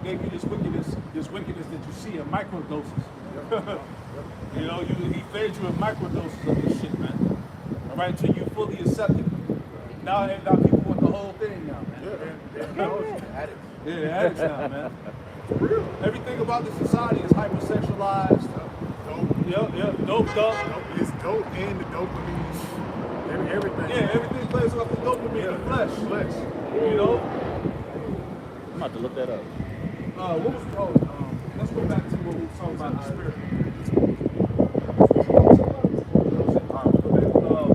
gave you this wickedness that you see in micro doses. You know, he fed you in micro doses of this shit, man. All right, until you fully accept it. Now people want the whole thing now, man. Yeah, addicts now, man. For real. Everything about the society is hypersexualized. Doped up. It's dope and the dopamine. Everything. Yeah, everything plays off the dopamine, the flesh. You know? I'm about to look that up. What was let's go back to what we were talking about in the spirit.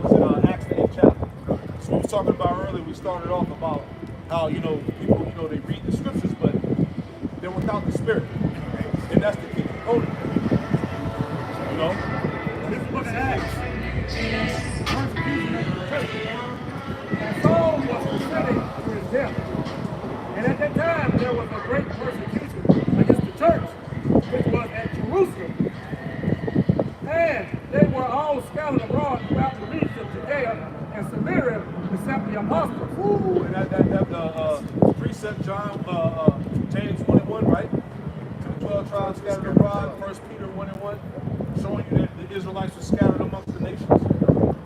Was it Acts the 8th chapter? So we were talking about earlier, we started off about how, you know, people, you know, they read the scriptures, but they're without the spirit. And that's the key component. You know? This is what it Acts. Persecution of the church. And Saul was presented to his death. And at that time, there was a great persecution against the church, which was at Jerusalem. And they were all scattered abroad throughout the regions of Judea and Samaria, except the apostles. Ooh, and that precept, James 1:1, right? To the 12 tribes scattered abroad, 1 Peter 1:1, showing you that the Israelites were scattered amongst the nations.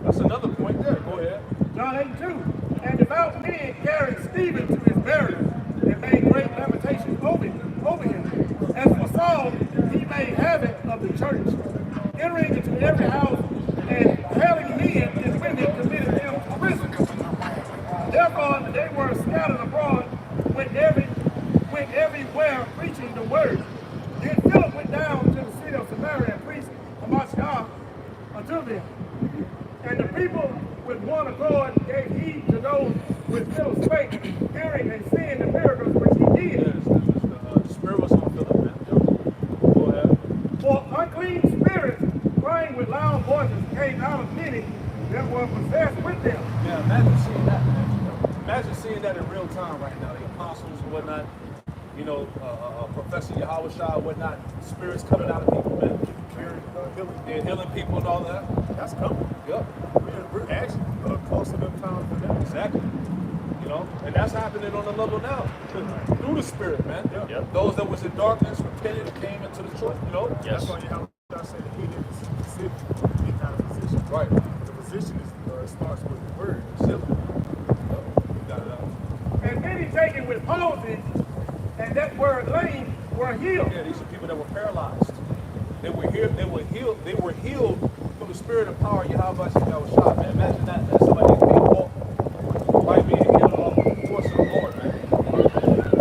That's another point there. Go ahead. John 8:2. And devout men carried Stephen to his burial and made great lamentations over him. As for Saul, he made havoc of the church, entering into every house and hailing men and women committed them to prison. Therefore, they were scattered abroad, went everywhere preaching the word. Then Philip went down to the city of Samaria and preached Hamashiach unto them. And the people with one accord gave heed to those which Philip spake, hearing and seeing the miracles which he did. Yes, the spirit was on Philip, man. Go ahead. For unclean spirits, crying with loud voices, came out of many that were possessed with them. Yeah, imagine seeing that, man. Imagine seeing that in real time right now. The apostles and whatnot, you know, Professor Yahushua and whatnot, spirits coming out of people, man. Healing people and all that. That's coming. Yep. We're actually close to them times for that. Exactly. You know, and that's happening on the level now. Through the spirit, man. Yep. Those that was in darkness repented and came into the truth, you know? That's why you have to say that he didn't sit in any kind of position. Right. The position starts with the word. Simple. You got it out. And many taken with palsy, and that were lame, were healed. Yeah, these are people that were paralyzed. They were healed from the spirit of power Yahweh Shah. Man, imagine that. That's somebody that can't walk by being healed off the force of the Lord, man.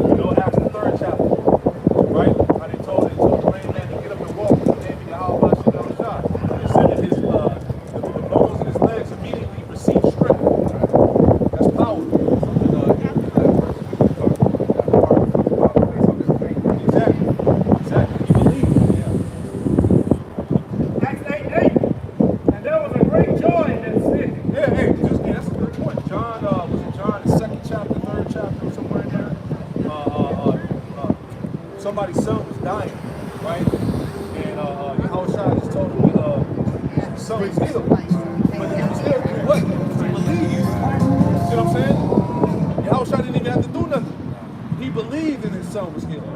You know, Acts the 3rd chapter, right? How they told the lame man to get up and walk in the name of Yahweh Shah. They said that his the bones in his legs immediately received strength. That's power. Exactly. You believe. Acts 8:8. And there was a great joy in that city. Yeah, that's a good point. John, was it John, the 2nd chapter, 3rd chapter, somewhere in there? Somebody's son was dying, right? And Yahushua just told him his son was healed. But he was healed through what? To believe. See what I'm saying? Yahushua didn't even have to do nothing. He believed and his son was healed.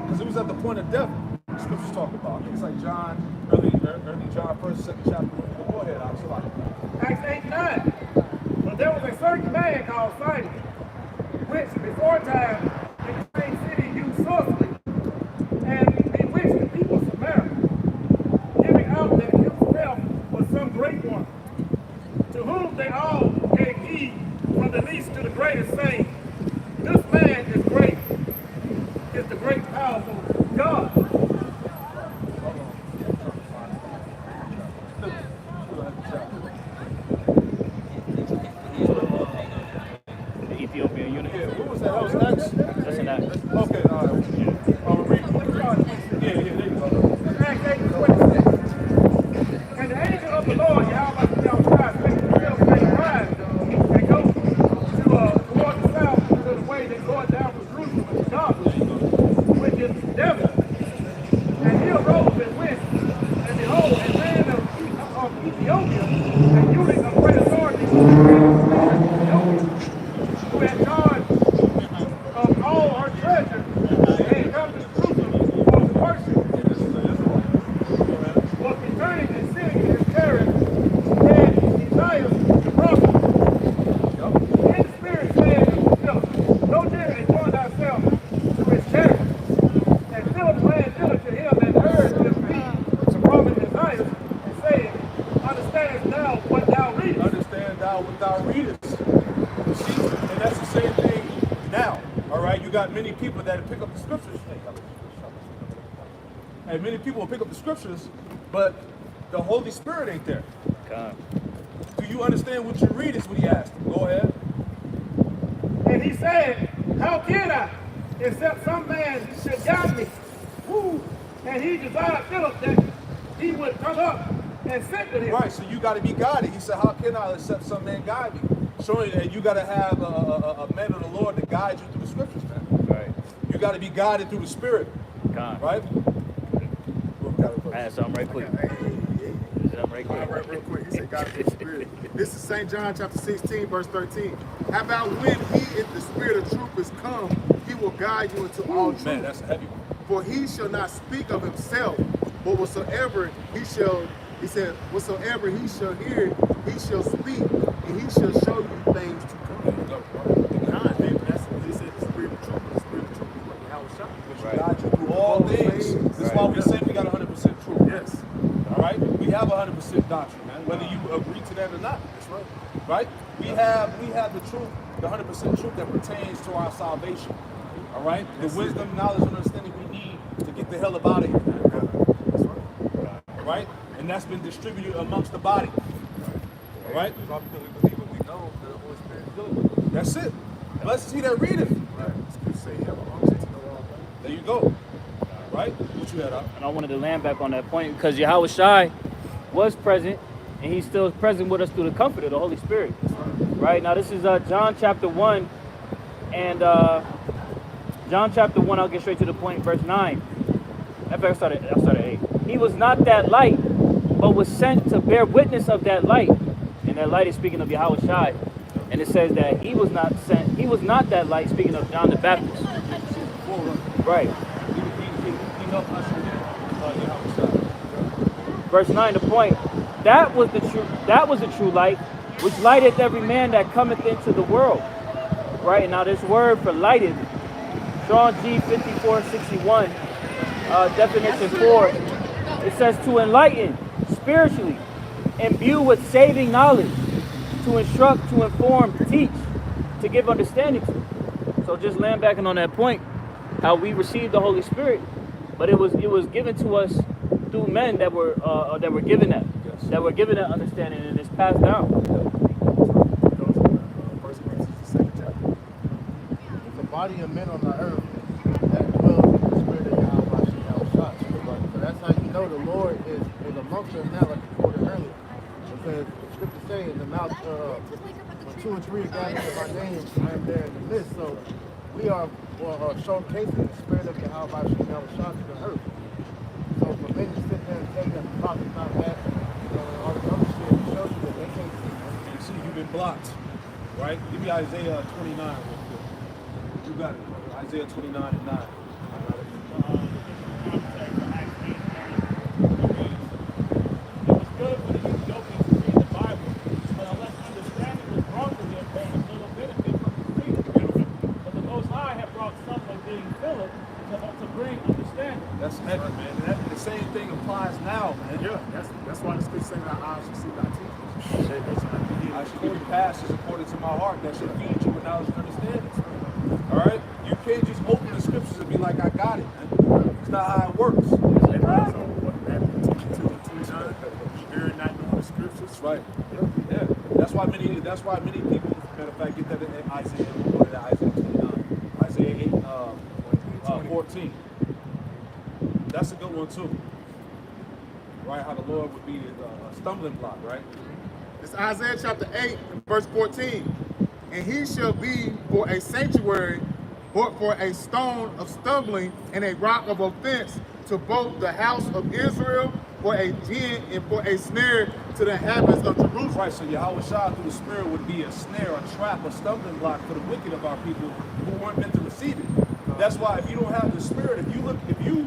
Because it was at the point of death. The scriptures talk about. I think it's like John, early John, 1st, 2nd chapter. Go ahead, Alex. Acts 8:9. But there was a certain man called Simon, which before time in the same city used sorcery, and bewitched the people of Samaria, giving out that himself was some great one, to whom they all gave heed from the least to the greatest, saying, this man is great, is the great powerful God. The Ethiopian eunuch. Yeah, what was that? That was Acts. have many people that pick up the scriptures. Hey, many people will pick up the scriptures, but the Holy Spirit ain't there. God. Do you understand what you read? Is what he asked him. Go ahead. And he said, how can I, except some man should guide me? Woo. And he desired Philip that he would come up and sit with him. Right, so you got to be guided. He said, how can I except some man guide me? Showing that you got to have a man of the Lord to guide you through the scriptures, man. Right. You got to be guided through the Spirit. God. Right? I had something right quick. Something right quick. Right, real quick. He said, God is the Spirit. This is St. John chapter 16, verse 13. How about when he, if the Spirit of truth is come, he will guide you into all truth. Man, that's a heavy one. For he shall not speak of himself, but whatsoever he shall, he said, whatsoever he shall hear, he shall speak, and he shall show you things to come. God, that's what he said, the Spirit of truth. The Spirit of truth is what Yahweh shot. Right. Guide you through all things. This is why we say we got 100% truth. Yes. All right? We have 100% doctrine, man. Whether you agree to that or not. That's right. Right? We have the truth, the 100% truth that pertains to our salvation. All right? The wisdom, knowledge, and understanding we need to get the hell up out of here, man. That's right. All right? And that's been distributed amongst the body. All right? Because we believe what we know, that the Holy Spirit is doing. That's it. Blessed is he that readeth. Right. It's say, have a unction to know all things. There you go. Right? What you had up? And I wanted to land back on that point because Yahweh Shai was present and he's still present with us through the comfort of the Holy Spirit. Right? Now this is John chapter 1 and John chapter 1, I'll get straight to the point, verse 9. In fact, I started at 8. He was not that light, but was sent to bear witness of that light. And that light is speaking of Yahweh Shai. And it says that he was not sent, he was not that light, speaking of John the Baptist. Right. He helped us forget Verse 9, the point. That was the true light, which lighteth every man that cometh into the world. Right, and now this word for lighted, Strong G 5461, definition 4, it says to enlighten spiritually, imbue with saving knowledge, to instruct, to inform, to teach, to give understanding to. So just land backing on that point, how we received the Holy Spirit, but it was given to us through men that were given that, that were given that understanding, and it's passed down. Body of men on the earth that dwell in the spirit of Yahweh. So that's how you know the Lord is amongst us now, like you quoted earlier. Because the scripture says in the mouth when 2 or 3 are gathered in my name, I am there in the midst. So we are showcasing the spirit of Yahweh to the earth. So for men to sit there and say that the prophet's not that, and all this other shit, it shows you that they can't see. You see, you've been blocked. Right? Give me Isaiah 29 real quick. You got it. Isaiah 29 and 9. That's heavy, man. And the same thing applies now, man. Yeah, that's why the scripture saying that I should see thy teachers. I should give you passages according to my heart that should feed you with knowledge and understanding. All right? You can't just open the scriptures and be like, I got it, man. It's not how it works. So what Matthew 22:29, you're not knowing the scriptures. That's right. Yeah. That's why many people, matter of fact, get that in Isaiah. Go to Isaiah 29. Isaiah 8, 14. That's a good one too. Right? How the Lord would be a stumbling block, right? It's Isaiah chapter 8, verse 14. And he shall be for a sanctuary, but for a stone of stumbling and a rock of offense to both the house of Israel, for a gin and for a snare to the inhabitants of Jerusalem. Right, so Yahweh Shai through the Spirit would be a snare, a trap, a stumbling block for the wicked of our people who weren't meant to receive it. That's why if you don't have the Spirit, if you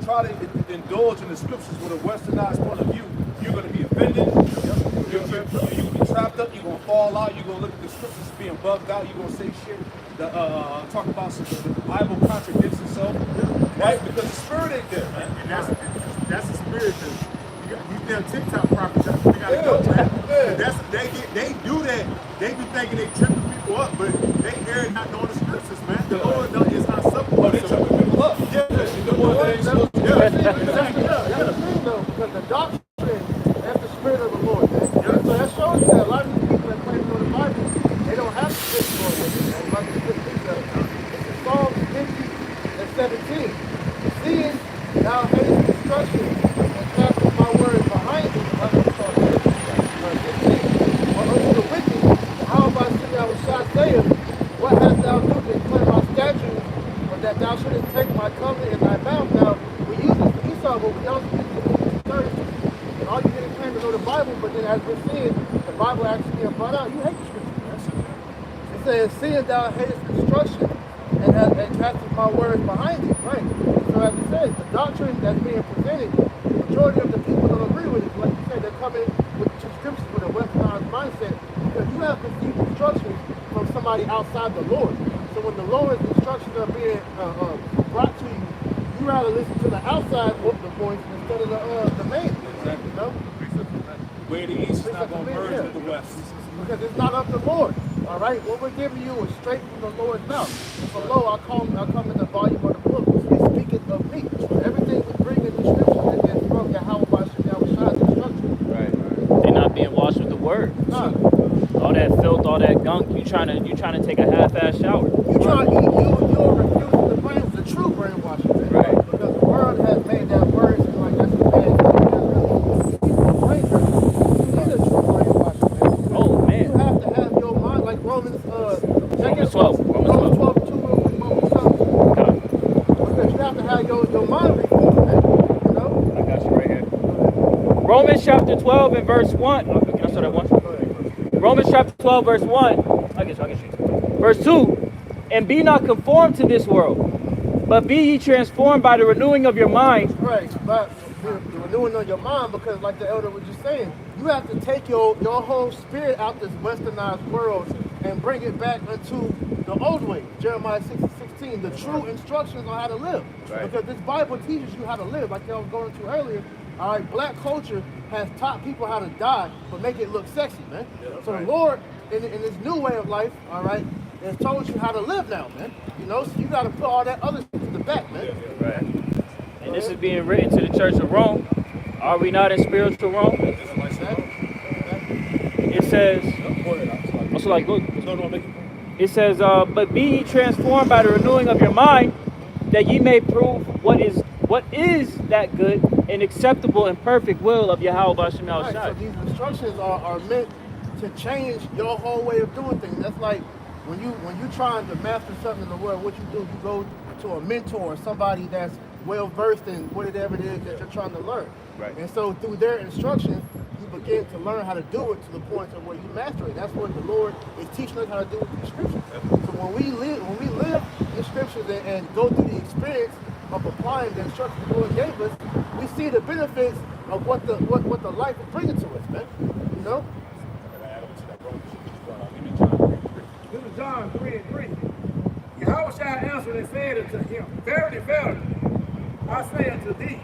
try to indulge in the scriptures with a westernized point of view, you're going to be offended. You're going to be trapped up. You're going to fall out. You're going to look at the scriptures being bugged out. You're going to say shit. Talk about the Bible contradicts itself, right? Because the Spirit ain't there, man. And that's the spirit. These damn TikTok prophets, they gotta go, man. Yeah. They do that. They be thinking they tripping people people up, but they err not knowing the scriptures, man. The Lord is not supple. Oh, they tripping people up. Yeah, The one that ain't supposed to do yeah, it. exactly. That's the thing though, because the doctrine, that's the spirit of the Lord, man. So that shows that a lot of these people that claim to know the Bible, they don't have the spirit of the Lord with them. And like the scripture says, it's in Psalms 50 and 17. Seeing thou hatest destruction and castest my words behind thee, like we saw in 15. But unto the wicked, how have I seen thou shalt say of what hast thou done to cleanse my statutes, but that thou shouldest take my covenant in thy mouth? Now, we use this for Esau, but we also use it for Thursday. And all you didn't claim to know the Bible, but then as we're seeing, the Bible actually being brought out, you hate the scripture. It says, seeing thou hatest destruction and castest my words behind thee. Right. So as it says, the doctrine that's being presented, the majority of the people don't agree with it. Like you said, they're coming with two scriptures with a westernized mindset because you have received instructions from somebody outside the Lord. So when the Lord's instructions are being brought to you, you rather listen to the outside voice instead of the main. Exactly. You know? Where the east is not going to merge with the west. Because it's not of the Lord. All right, what we're giving you is straight from the Lord's mouth. For lo, I come in the volume of the book. It speaketh of me. Everything we bring in the scripture is from Yahweh Shah's instruction. Right. They're not being washed with the word. Nah. All that filth, all that gunk. You trying to take a half-ass shower. You're refusing the true brainwashing, man. Right. Because the world has made that word seem like that's a bad thing. You need a true brainwashing, man. Oh, man. You have to have your mind like Romans 12. Romans 12. Romans 12, 2, because you have to have your mind reformed, man. You know? I got you right here. Romans chapter 12 and verse 1. Can I start at 1? Romans chapter 12 verse 1. I guess you. Verse 2. And be not conformed to this world, but be ye transformed by the renewing of your mind. Right, but the renewing of your mind, because like the elder was just saying, you have to take your whole spirit out this westernized world and bring it back into the old way. Jeremiah 6:16, the true instructions on how to live. Right. Because this Bible teaches you how to live, like I was going into earlier. All right, black culture has taught people how to die, but make it look sexy, man. So the Lord, in this new way of life, all right, has told you how to live now, man. You know, so you got to put all that other stuff to the back, man. Right. And this is being written to the Church of Rome. Are we not in spiritual Rome? It says, also like, look, it says, but be ye transformed by the renewing of your mind, that ye may prove what is that good and acceptable and perfect will of Yahweh Shem Right, so Shai. these instructions are meant to change your whole way of doing things. That's like when you're trying to master something in the world, what you do, you go to a mentor or somebody that's well versed in whatever it is that you're trying to learn. Right. And so through their instructions, you begin to learn how to do it to the point of where you master it. That's what the Lord is teaching us how to do with the scriptures. So when we live the scriptures and go through the experience of applying the instructions the Lord gave us, we see the benefits of what the life is bringing to us, man. You know? This is John 3:3. Yahweh shall answer and said unto him, Verily, verily, I say unto thee,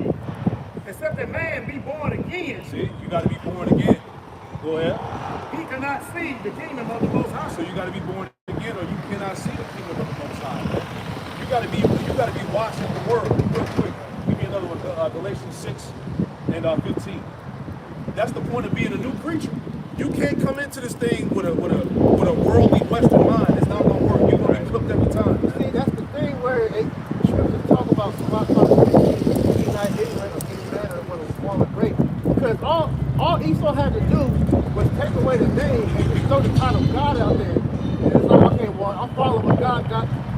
except a man be born again, See, you got to be born again. Go ahead. he cannot see the kingdom of the Most High. So you got to be born again, or you cannot see the kingdom of the Most High. You got to be watching the word. Real quick, give me another one. Galatians 6 and 15. That's the point of being a new creature. You can't come into this thing with a worldly Western mind. It's not gonna work. You're gonna be cooked every time. See, that's the thing where scriptures talk about be not ignorant of any manner of what is small or great. Because all Esau had to do was take away the name and just throw the title of God out there. And it's like, okay, well, I'm following God.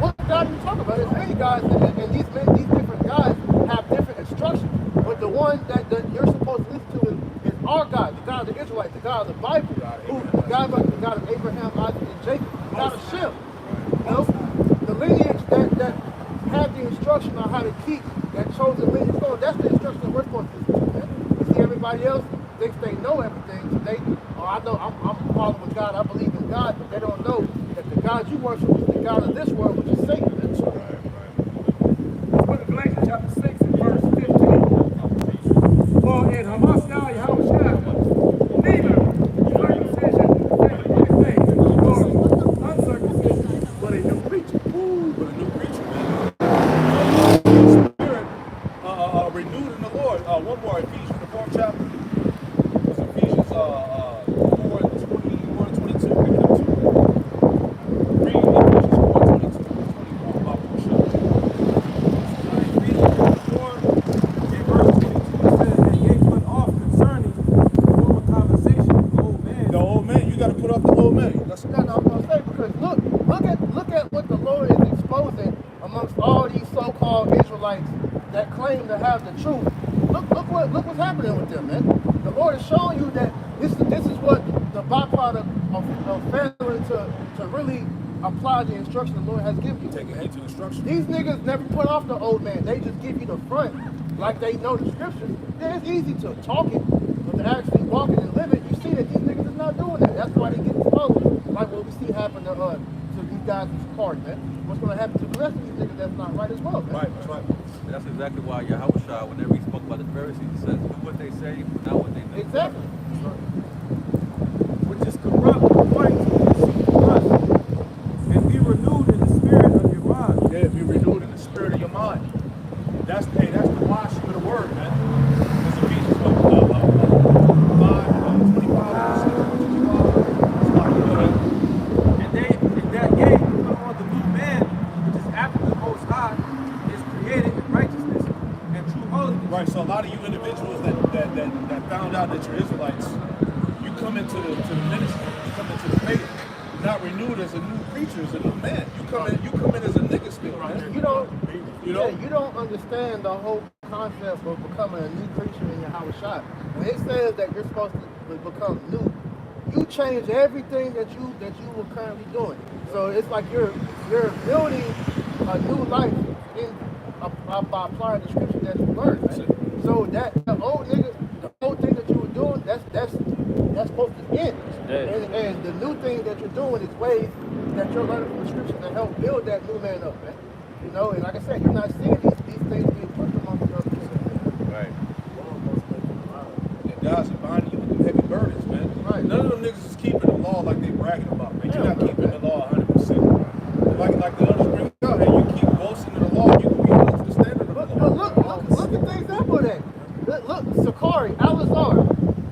What God are you talking about? There's many guys, and these different guys have different instructions. But the one that you're supposed to listen to is our God, the God of the Israelites, the God of the Bible, the God of Abraham, Isaac, and Jacob, the God of Shem. You know, the lineage that had the instruction on how to keep that chosen lineage going, that's the instruction we're supposed to listen to. You see, everybody else thinks they know everything. So I know I'm following God, I believe in God, but they don't know that the God you worship is the God of this world, which is Satan. That's right. Let's put Galatians chapter 6 and verse 15. For in Hamashiach Yahweh Shai, neither circumcision nor uncircumcision more. One more. Ephesians, the 4th chapter. It's Ephesians 4:21-22. Give it up to. Read Ephesians 4:22-21. My portion. Ephesians 4 and verse 22, it says, and ye put off concerning former conversation with the old man. The old man. You got to put off the old man. That's That's what I'm gonna say, because look at what the Lord is exposing amongst all these so-called Israelites that claim to have the truth. Look what's happening with them, man. The Lord is showing you that this is what the byproduct of failing to really apply the instruction the Lord has given you. taking heed to instruction. These niggas never put off the old man. They just give you the front like they know the scriptures. Yeah, it's easy to talk it, but to actually walk it and live it, you see that these niggas is not doing that. That's why they get exposed. Like what we see happen to these guys in Sakari, man. What's going to happen to the rest of these niggas that's not right as well, man? Right, that's right. And that's exactly why Yahushua, whenever he spoke about the Pharisees, he says, do what they say, not what they do. Exactly. which is corrupt according to the deceitful lust, and be renewed in the spirit of your mind. Yeah, be renewed in the spirit of your mind. That's the washing of the word, man. It's Ephesians 5, 25. And that ye put on the new man, which is after the Most High, is created in righteousness and true holiness. Right, so a lot of you individuals that found out that you're Israelites, you come into the ministry, you come into the faith, you're not renewed as a new creature, as a new man. You come in as a nigga still, man. You don't understand the whole concept of becoming a new creature in your house shot. When it says that you're supposed to become new, you change everything that you were currently doing. So it's like you're building a new life by applying the scripture that you learned. Right? So that the old thing that you were doing, that's supposed to end. And the new thing that you're doing is ways that you're learning from the scripture to help build that new man up, man. You know, and like I said, you're not seeing these things being pushed amongst the other people. Right. And God's binding you with them heavy burdens, man. Right. None of them niggas is keeping the law like they bragging about, man. You're not keeping the law 100%. Like the others bring out, and you keep boasting in the law, you can be held to the standard of the law. Look at the example of that. Look, Sakari, Alazar.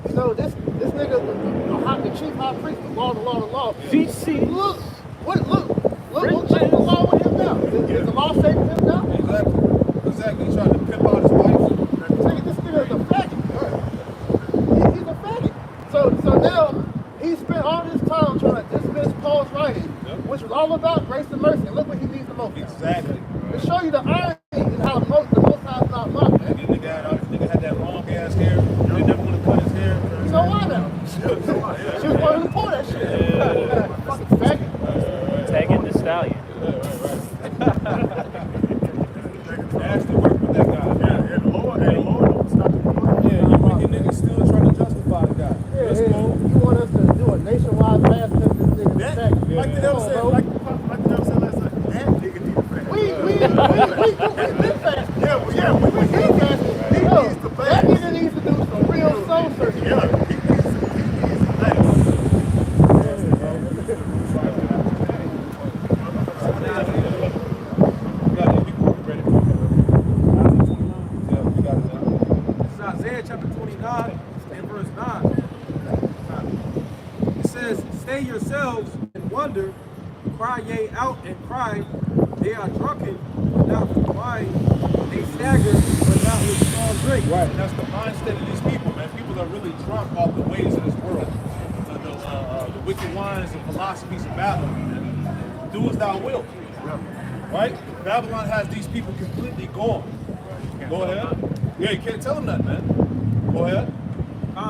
You know, this nigga, the chief high priest, the law. GC. Look what changed the law with him now? Is the law saving him now? Exactly. He's trying to pimp out his wife. This nigga is a faggot. He's a faggot. So now he spent all this time trying to dismiss Paul's writing, which was all about grace and mercy. And look what he needs the most. Exactly. To show you the irony in how the most high is not mocked, man. This nigga had that long ass hair. They never want to cut his hair. You know why now? She was one who pulled that shit. Fucking faggot. Tagging the stallion. Has to work with that guy. Yeah, the Lord don't stop the Lord. Yeah, you wicked niggas still trying to justify the guy. That's cool. You want us to do a nationwide mass test this nigga That, faggot. like the devil said, like the devil said last night, that nigga need a fast. We been fast. We been fast. He needs to That fast. nigga needs to do some real soul searching. Yeah, he needs to fast. This is Isaiah chapter 29 and verse 9. It says, stay yourselves and wonder, cry ye out and cry, they are drunken, but not with wine, they stagger, but not with strong drink. Right, and that's the mindset of these people, man. People are really drunk off the ways of this world. The wicked wines and philosophies of Babylon. Do as thou wilt. Right? Babylon has these people completely gone. Go ahead. Yeah, you can't tell them that, man. Go ahead.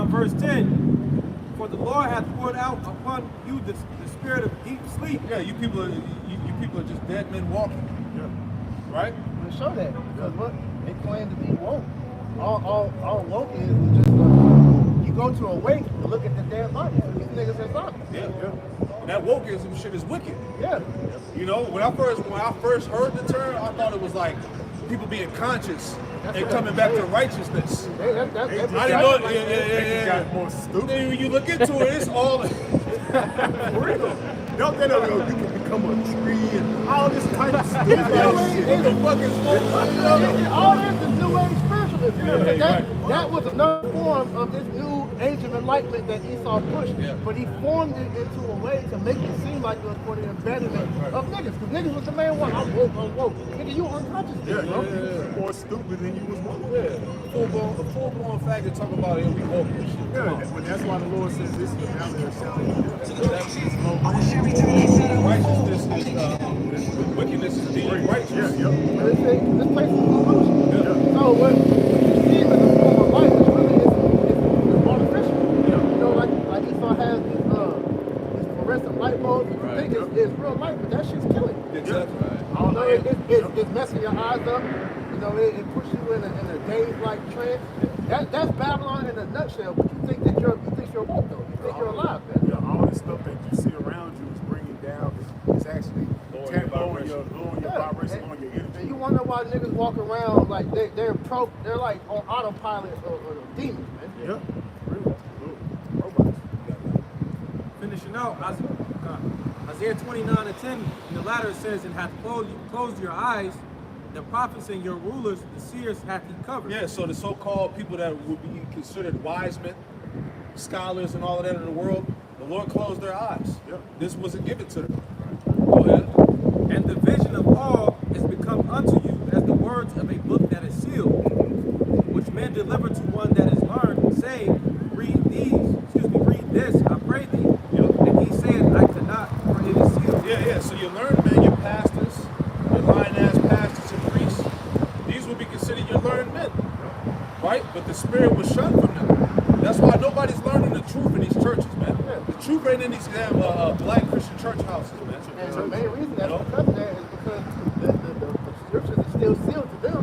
Verse 10, for the Lord hath poured out upon you the spirit of deep sleep. Yeah, you people are just dead men walking. Yeah. Right? To show that, because look, they claim to be woke. All woke is just you go to a wake to look at the dead bodies. These niggas are zombies. Yeah. And that wokeism shit is wicked. Yeah. You know, when I first heard the term, I thought it was like people being conscious and coming back to righteousness. That's I didn't know. Niggas got Yeah. more stupid. Then when you look into it, it's all. For real. Don't they know you can become a tree and all this type of stuff. What the fuck is smoke? All this is new age spiritualism. Yeah, That was another form of this new age of enlightenment that Esau pushed, but he formed it into a way to make it seem like it was for the embedment of niggas. Because niggas was the main one. I'm woke. Nigga, you unconscious, bro. You're more stupid than you was woke. Yeah, a full-blown fact to talk about it. We woke and shit. Yeah, but that's why the Lord says this is the valley of salvation. Righteousness is wickedness is being righteous. But this place is illusion. So what you see as a form of life is really it's artificial. You know, like Esau has these fluorescent light bulbs. You think it's real light, but that shit's killing you. Exactly. I don't know, it's messing your eyes up. You know, it puts you in a daze-like trance. That's Babylon in a nutshell. But you think you're woke though. You think you're alive, man. Yeah, all this stuff that you see around you is bringing down. It's actually lowering your vibration on your energy. And you wonder why niggas walk around like they're like on autopilot or demons, man. Yeah, really. Robots. Finishing out, Isaiah 29:10, in the latter it says, and hath closed your eyes, the prophets and your rulers, the seers hath he covered. Yeah, so the so-called people that would be considered wise men, scholars and all of that in the world, the Lord closed their eyes. Yeah. This wasn't given to them. Go ahead. And the vision of all is become unto you as the words of a book that is sealed, which men deliver to one that is learned, saying, read this, I pray thee. And he said, I cannot, for it is sealed. Yeah, so you learn, man, your pastors, your lying-ass pastors and priests, these will be considered your learned men, right? But the spirit was shunned from them. That's why nobody's learning the truth in these churches, man. The truth ain't in these damn black Christian church houses, man. And the main reason that's because of that is because the scriptures are still sealed to them.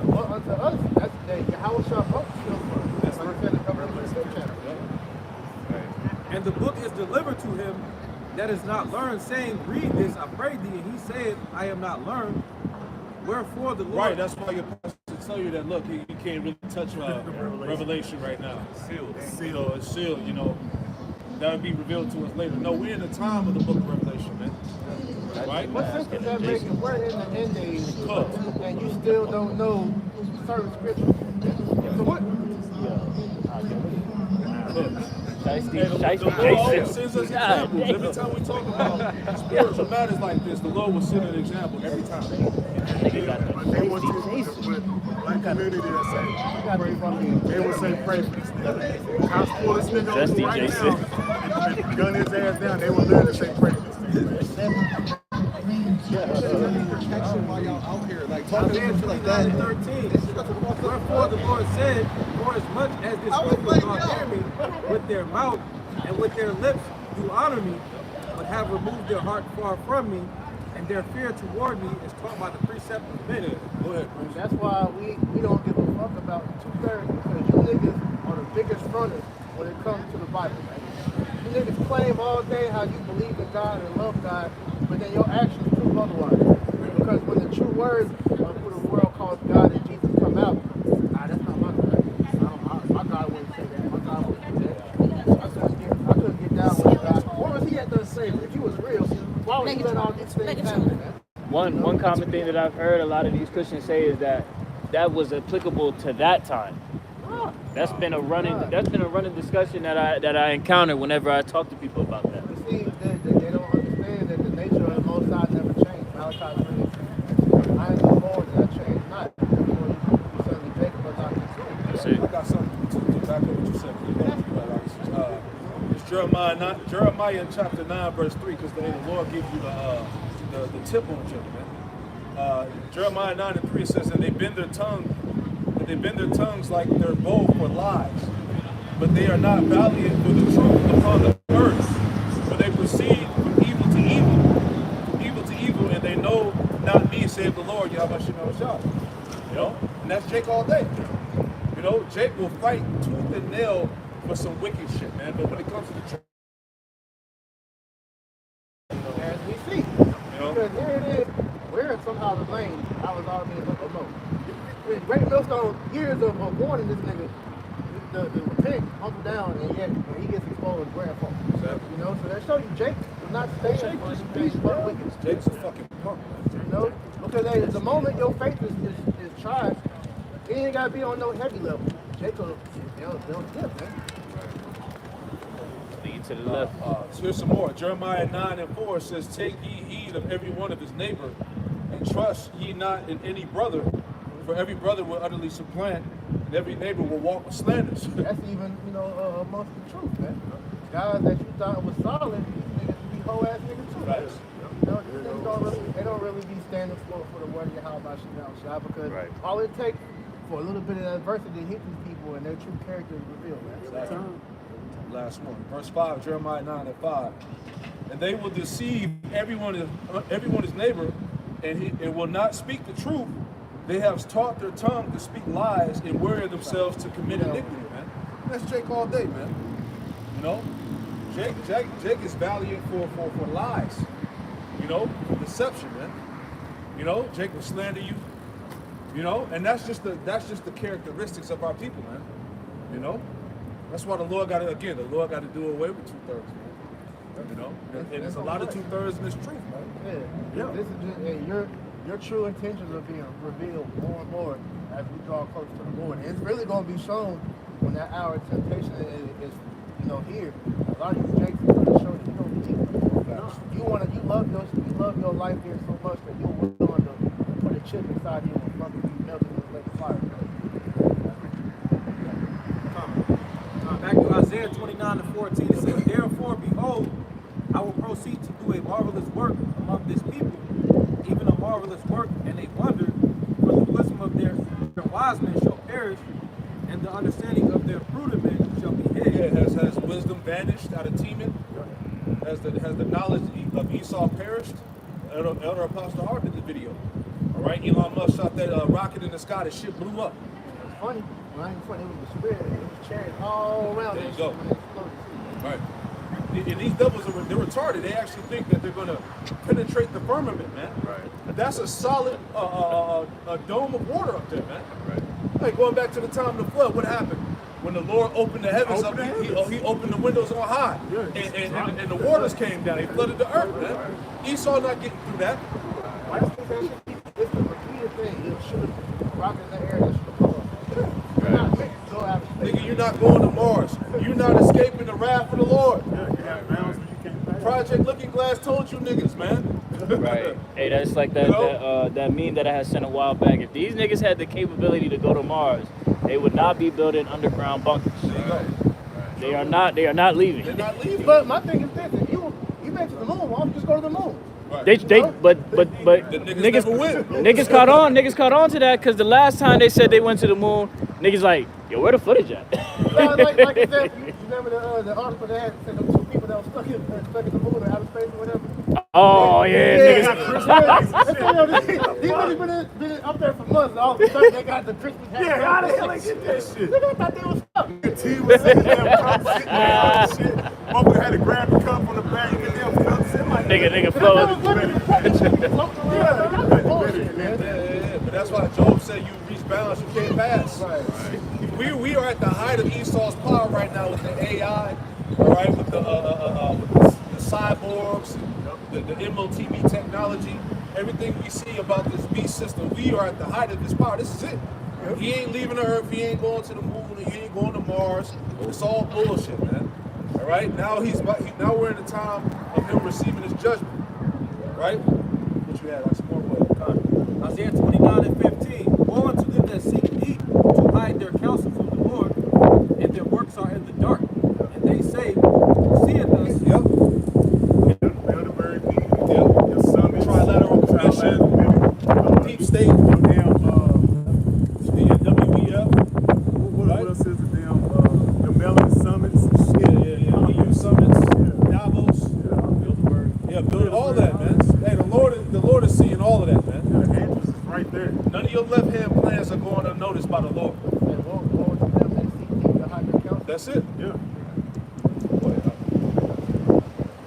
But unto us, that's the Yahweh shall sealed for us. That's what it said in the Revelation chapter. And the book is delivered to him that is not learned, saying, read this, I pray thee. And he said, I am not learned. Wherefore the Lord... Right, that's why your pastor tell you that, look, you can't really touch Revelation right now. It's sealed, you know. That will be revealed to us later. No, we're in the time of the book of Revelation, man. Right? What sense does that make if we're in the end days and you still don't know certain scriptures? So what? The Lord sends us examples. Every time we talk about spiritual matters like this, the Lord will send an example every time. But they want you, but like community that say, pray for me. They will say, pray for this nigga. Cops pull this nigga over right now and gun his ass down. They will learn to say, pray for this nigga. Protection while y'all out here, like talking Isaiah to like that. 13. Wherefore the Lord said, for as much as this people hear me with their mouth and with their lips do honor me, but have removed their heart far from me, and their fear toward me is taught by the precept of men. Go ahead, And that's why we don't give a fuck about the 2/3, because you niggas are the biggest fronters when it comes to the Bible, man. You niggas claim all day how you believe in God and love God, but then your actions prove otherwise. Because when the true words of who the world calls God and Jesus come out, that's not my God. My God wouldn't say that. My God wouldn't do that. I couldn't get down with God. What was he at the same? If he was real, why would he let all these things happen, man? One common thing that I've heard a lot of these Christians say is that was applicable to that time. That's been a running discussion that I encounter whenever I talk to people about that. You see, they don't understand that the nature of the Most High never changed. Malachi 3. I am the Lord that I change not. Therefore, you son of Jacob are not consumed. See. I got something to back up what you said. It's Jeremiah chapter 9, verse 3, because the Lord gives you the tip on each other, man. Jeremiah 9:3 says, and they bend their tongues like their bow for lies, but they are not valiant for the truth upon the earth. For they proceed from evil to evil, and they know not me, save the Lord, Yahweh Shah. You know, and that's Jake all day. You know, Jake will fight tooth and nail for some wicked shit, man. But when it comes to the truth, As we see. know? Because here it is, we're somehow the lane. I was already in the remote. Great Millstone, years of warning this nigga. the pig humble down, and yet when he gets exposed, grandfather. Exactly. You know, so that show you Jake will not stand for anything but wickedness. Jake's a fucking punk, man. You know, because hey, the moment your faith is tried, it ain't gotta be on no heavy level. Jake will they'll dip, man. Lead to the left. Here's some more. Jeremiah 9:4 says, "Take ye heed of every one of his neighbor, and trust ye not in any brother, for every brother will utterly supplant, and every neighbor will walk with slanders." That's even, amongst the truth, man. Guys that you thought was solid, these niggas be whole ass niggas too. Right. You know, these niggas they don't really be standing for the word of Yahweh Shah, because all it takes for a little bit of adversity to hit these people and their true character is revealed, man. Exactly. Last one. Verse 5, Jeremiah 9:5. "And they will deceive everyone his neighbor, and will not speak the truth. They have taught their tongue to speak lies and weary themselves to commit iniquity," man. That's Jake all day, man. You know? Jake is valiant for lies. You know, for deception, man. You know, Jake will slander you. You know, and that's just the characteristics of our people, man. You know? That's why the Lord got to do away with 2/3, man. You know? And there's a lot of 2/3 in this truth, man. Yeah. This is just, hey, your true intentions are being revealed more and more as we draw close to the Lord. And it's really going to be shown when that hour of temptation is here. A lot of you Jakes are going to show you don't believe. You love your life here so much that you're willing to put a chip inside you and fucking be melted in the lake of fire. Back to Isaiah 29:14, it says, "Therefore, behold, I will proceed to do a marvelous work among this people, even a marvelous work and a wonder, for the wisdom of their wise men shall perish, and the understanding of their prudent men shall be hid." Yeah, has wisdom vanished out of Teman? Has the knowledge of Esau perished? Elder Apostle Hart did the video. All right, Elon Musk shot that rocket in the sky, the shit blew up. It's funny. Well, it ain't funny. It was the spirit. It was chariots all around. There you that go. shit when it exploded. Right. And these devils they're retarded. They actually think that they're going to penetrate the firmament, man. Right. That's a solid a dome of water up there, man. Right. Like going back to the time of the flood, what happened? When the Lord opened the heavens up, he opened the windows on high, and the waters came down. He flooded the earth, man. Esau not getting through that. Why does it's the repeated thing? You should have rocket in the air. That should have blown up. You're not meant to go out of space. Nigga, you're not going to Mars. You're not escaping the wrath of the Lord. Project Looking Glass told you niggas, man. Right. Hey, that's like that meme that I had sent a while back. If these niggas had the capability to go to Mars, they would not be building underground bunkers. There you go. They are not leaving. They're not leaving. But my thing is this: if you been to the moon, why don't you just go to the moon? Right. But The niggas never win. niggas caught on to that because the last time they said they went to the moon, niggas like, yo, where the footage at? Like I said, you remember the article that had said those two people that were stuck in the moon or outer space or whatever? Oh yeah, niggas. These niggas been up there for months, and all of a sudden they got the Christmas hat. Yeah, how the hell they get that shit? Nigga, I thought they was stuck. T was sitting there, cup sitting there and shit. Motherfucker had to grab the cup on the back and them cups in like Nigga floating. Yeah, but that's why Job said you reach bounds you can't pass. Right. We are at the height of Esau's power right now with the AI, all right, with the cyborgs, the MOTV technology, everything we see about this beast system. We are at the height of this power. This is it. He ain't leaving the Earth. He ain't going to the moon. He ain't going to Mars. It's all bullshit, man. All right. Now now we're in the time of him receiving his judgment. Right. What you had? Like some more what? Isaiah 29:15, "Woe unto them that seek deep to hide their counsel from the Lord, and their works are in the dark. And they say, seeth us." Yep. Elderberry P. Yep. Your summit. Trilateral commission. Deep state. Damn, WBF. what else is the damn, the Melon Summits? Yeah. EU summits. Davos. Yeah, build all that, man. Hey, the Lord is seeing all of that, man. The answers is right there. None of your left-hand plans are going unnoticed by the Lord. That's it. Yeah.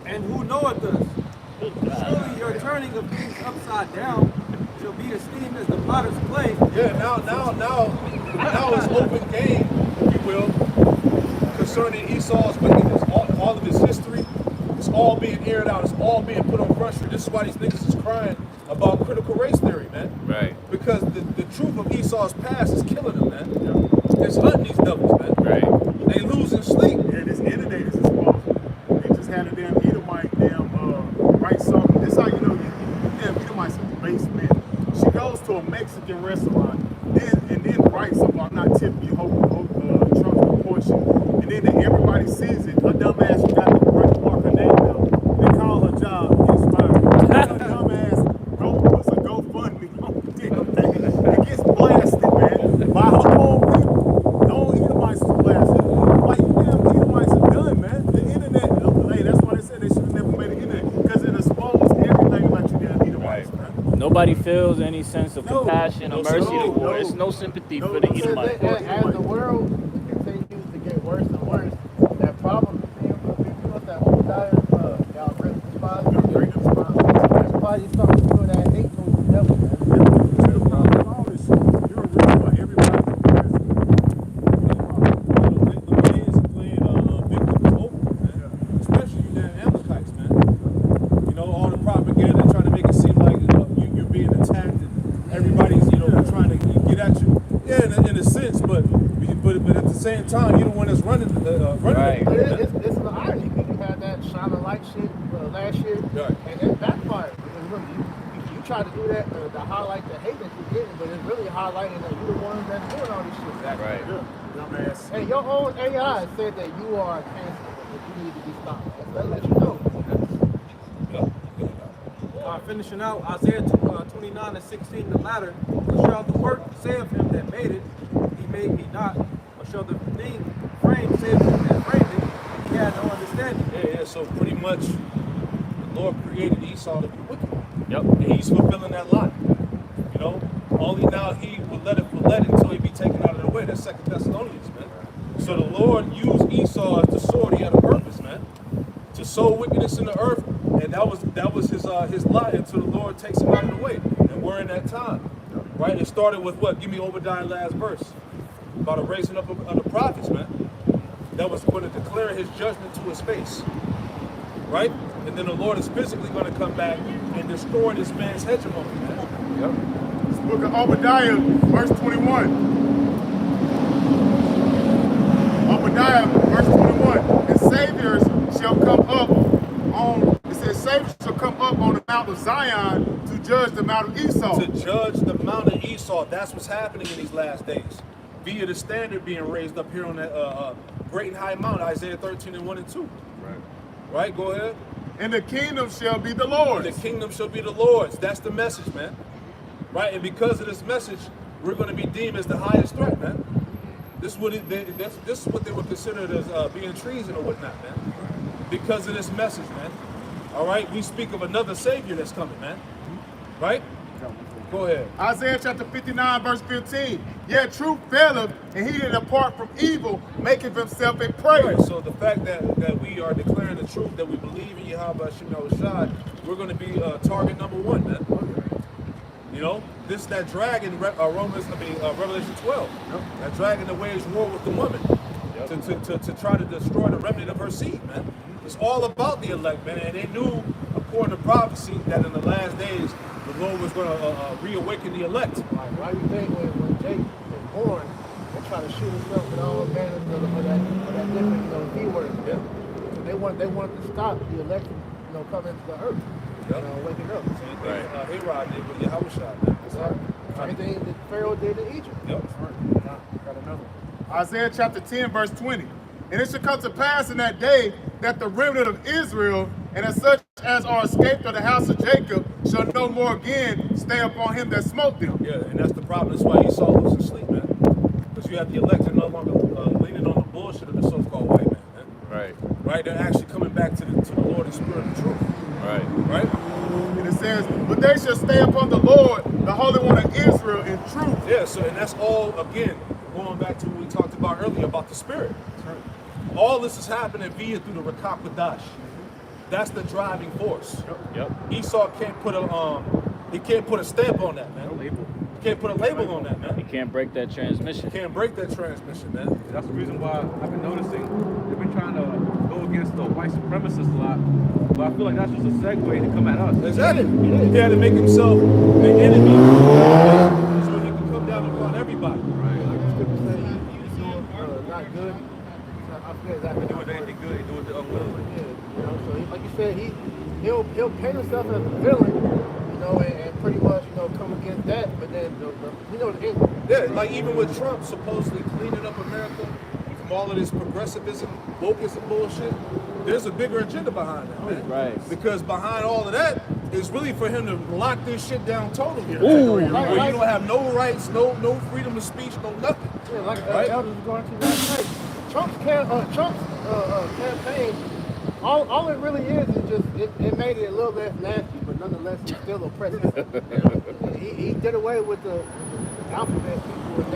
"And who knoweth us? Surely your turning of things upside down shall be esteemed as the potter's clay." Yeah, now it's open game, if you will. concerning Esau's wickedness, all of his history, it's all being aired out. It's all being put on front street. This is why these niggas is crying about critical race theory, man. Right. Because the truth of Esau's past is killing them, man. It's hunting these devils, man. Right. They losing sleep. Yeah, this internet is exposed. They just had a damn Edomite write something. This how you know you damn Edomite's a base man. She goes to a Mexican restaurant and then writes something. I'm not tipping you, hope Trump's portion. And then everybody sees it. Her dumb ass got the correct mark her name down. They call her job expired. Her dumb ass puts a GoFundMe on the damn thing. It gets blasted, man. By her own people. No Edomites is blasted. Like, damn Edomites are done, man. The internet, hey, that's why they said they should have never made the internet. Because it exposed everything about you damn Edomites, man. Nobody feels any sense of compassion or mercy no, toward. no. It's no sympathy No, for the no, Edomite. As the world continues to get worse and worse, that problem is being fulfilled. That whole diet, y'all great despise. Everybody starting to feel that hate towards the devil, man. Same time, you're the one that's running. Right. It's an irony because you had that shining light shit last year, Right. and it backfired. Because really, you try to do that to highlight the hate that you're getting, but it's really highlighting that you're the one that's doing all this shit. Right. Dumbass. Hey, your own AI said that you are cancer, that you need to be stopped. That lets you know. Finishing out Isaiah 29 and 16, the latter, shall the work say of him that made it, he made me not, or shall the thing framed say of him that framed it, he had no understanding. Yeah, so pretty much the Lord created Esau to be wicked. Yep. And he's fulfilling that lot. You know, only now he will let it until he be taken out of the way. That's 2 Thessalonians, man. So the Lord used Esau as the sword. He had a purpose, man, to sow wickedness in the earth, and that was his lot until the Lord takes him out of the way. And we're in that time, right? It started with what? Give me Obadiah last verse about the raising up of the prophets, man. That was going to declare his judgment to his face, right? And then the Lord is physically going to come back and destroy this man's hegemony, man. Yep. This book of Obadiah, verse 21. Obadiah, verse 21. And saviors shall come up on, it says, saviors shall come up on the Mount of Zion to judge the Mount of Esau. To judge the Mount of Esau. That's what's happening in these last days. Via the standard being raised up here on that great and high mountain, Isaiah 13 and 1 and 2. Right. Right, go ahead. And the kingdom shall be the Lord's. The kingdom shall be the Lord's. That's the message, man. Right, and because of this message, we're going to be deemed as the highest threat, man. This is what they were considered as being treason or whatnot, man. Because of this message, man. All right, we speak of another Savior that's coming, man. Right? Go ahead. Isaiah chapter 59, verse 15. Yet truth faileth, and he that depart from evil maketh himself a prey. Right, so the fact that we are declaring the truth, that we believe in Yahweh Shai, we're going to be target number one, man. You know, that dragon, Revelation 12. Yep. That dragon that waged war with the woman, yep, to try to destroy the remnant of her seed, man. It's all about the elect, man, and they knew, according to prophecy, that in the last days the Lord was going to reawaken the elect. Why do you think when Jake was born, they try to shoot himself with all manner of that different keyword? Yeah. So they wanted to stop the elect from coming to the earth. Yep. Waking up. Same thing A-Rod did with Yahweh Shai, man. That's right. Same thing that Pharaoh did in Egypt. Yep. Got another one. Isaiah chapter 10, verse 20. And it shall come to pass in that day that the remnant of Israel, and as such as are escaped of the house of Jacob, shall no more again stay upon him that smote them. Yeah, and that's the problem. That's why Esau losing sleep, man. Because you have the elect that no longer leaning on the bullshit of the so-called white man, man. Right. Right? They're actually coming back to the Lord in spirit and truth. Right. Right? And it says, but they shall stay upon the Lord, the Holy One of Israel, in truth. Yeah, so, and that's all, again, going back to what we talked about earlier about the spirit. All this is happening via through the Rakak Wadash. That's the driving force. Yep. Esau can't put a stamp on that, man. No label. Can't put a label on that, man. You can't break that transmission. Can't break that transmission, man. That's the reason why I've been noticing they've been trying to go against the white supremacists a lot. But I feel like that's just a segue to come at us. Exactly. He had to make himself the enemy so he can come down upon everybody. Right. Like the scripture said, he's doing not good. I forget exactly. They do anything good, they do it the unwilling. Yeah, you know, so like you said, he'll paint himself as a villain, you know, and pretty much, you know, come against that, but then, you know, Yeah, like even with Trump supposedly cleaning up America from all of this progressivism, wokeism bullshit, there's a bigger agenda behind that, man. Right. Because behind all of that is really for him to lock this shit down totally. Ooh. Where you don't have no rights, no freedom of speech, no nothing. yeah, like Right. Elders was going to last night. Trump's campaign, all it really is just it made it a little less nasty, but nonetheless he's still oppressive. he did away with the alphabet people and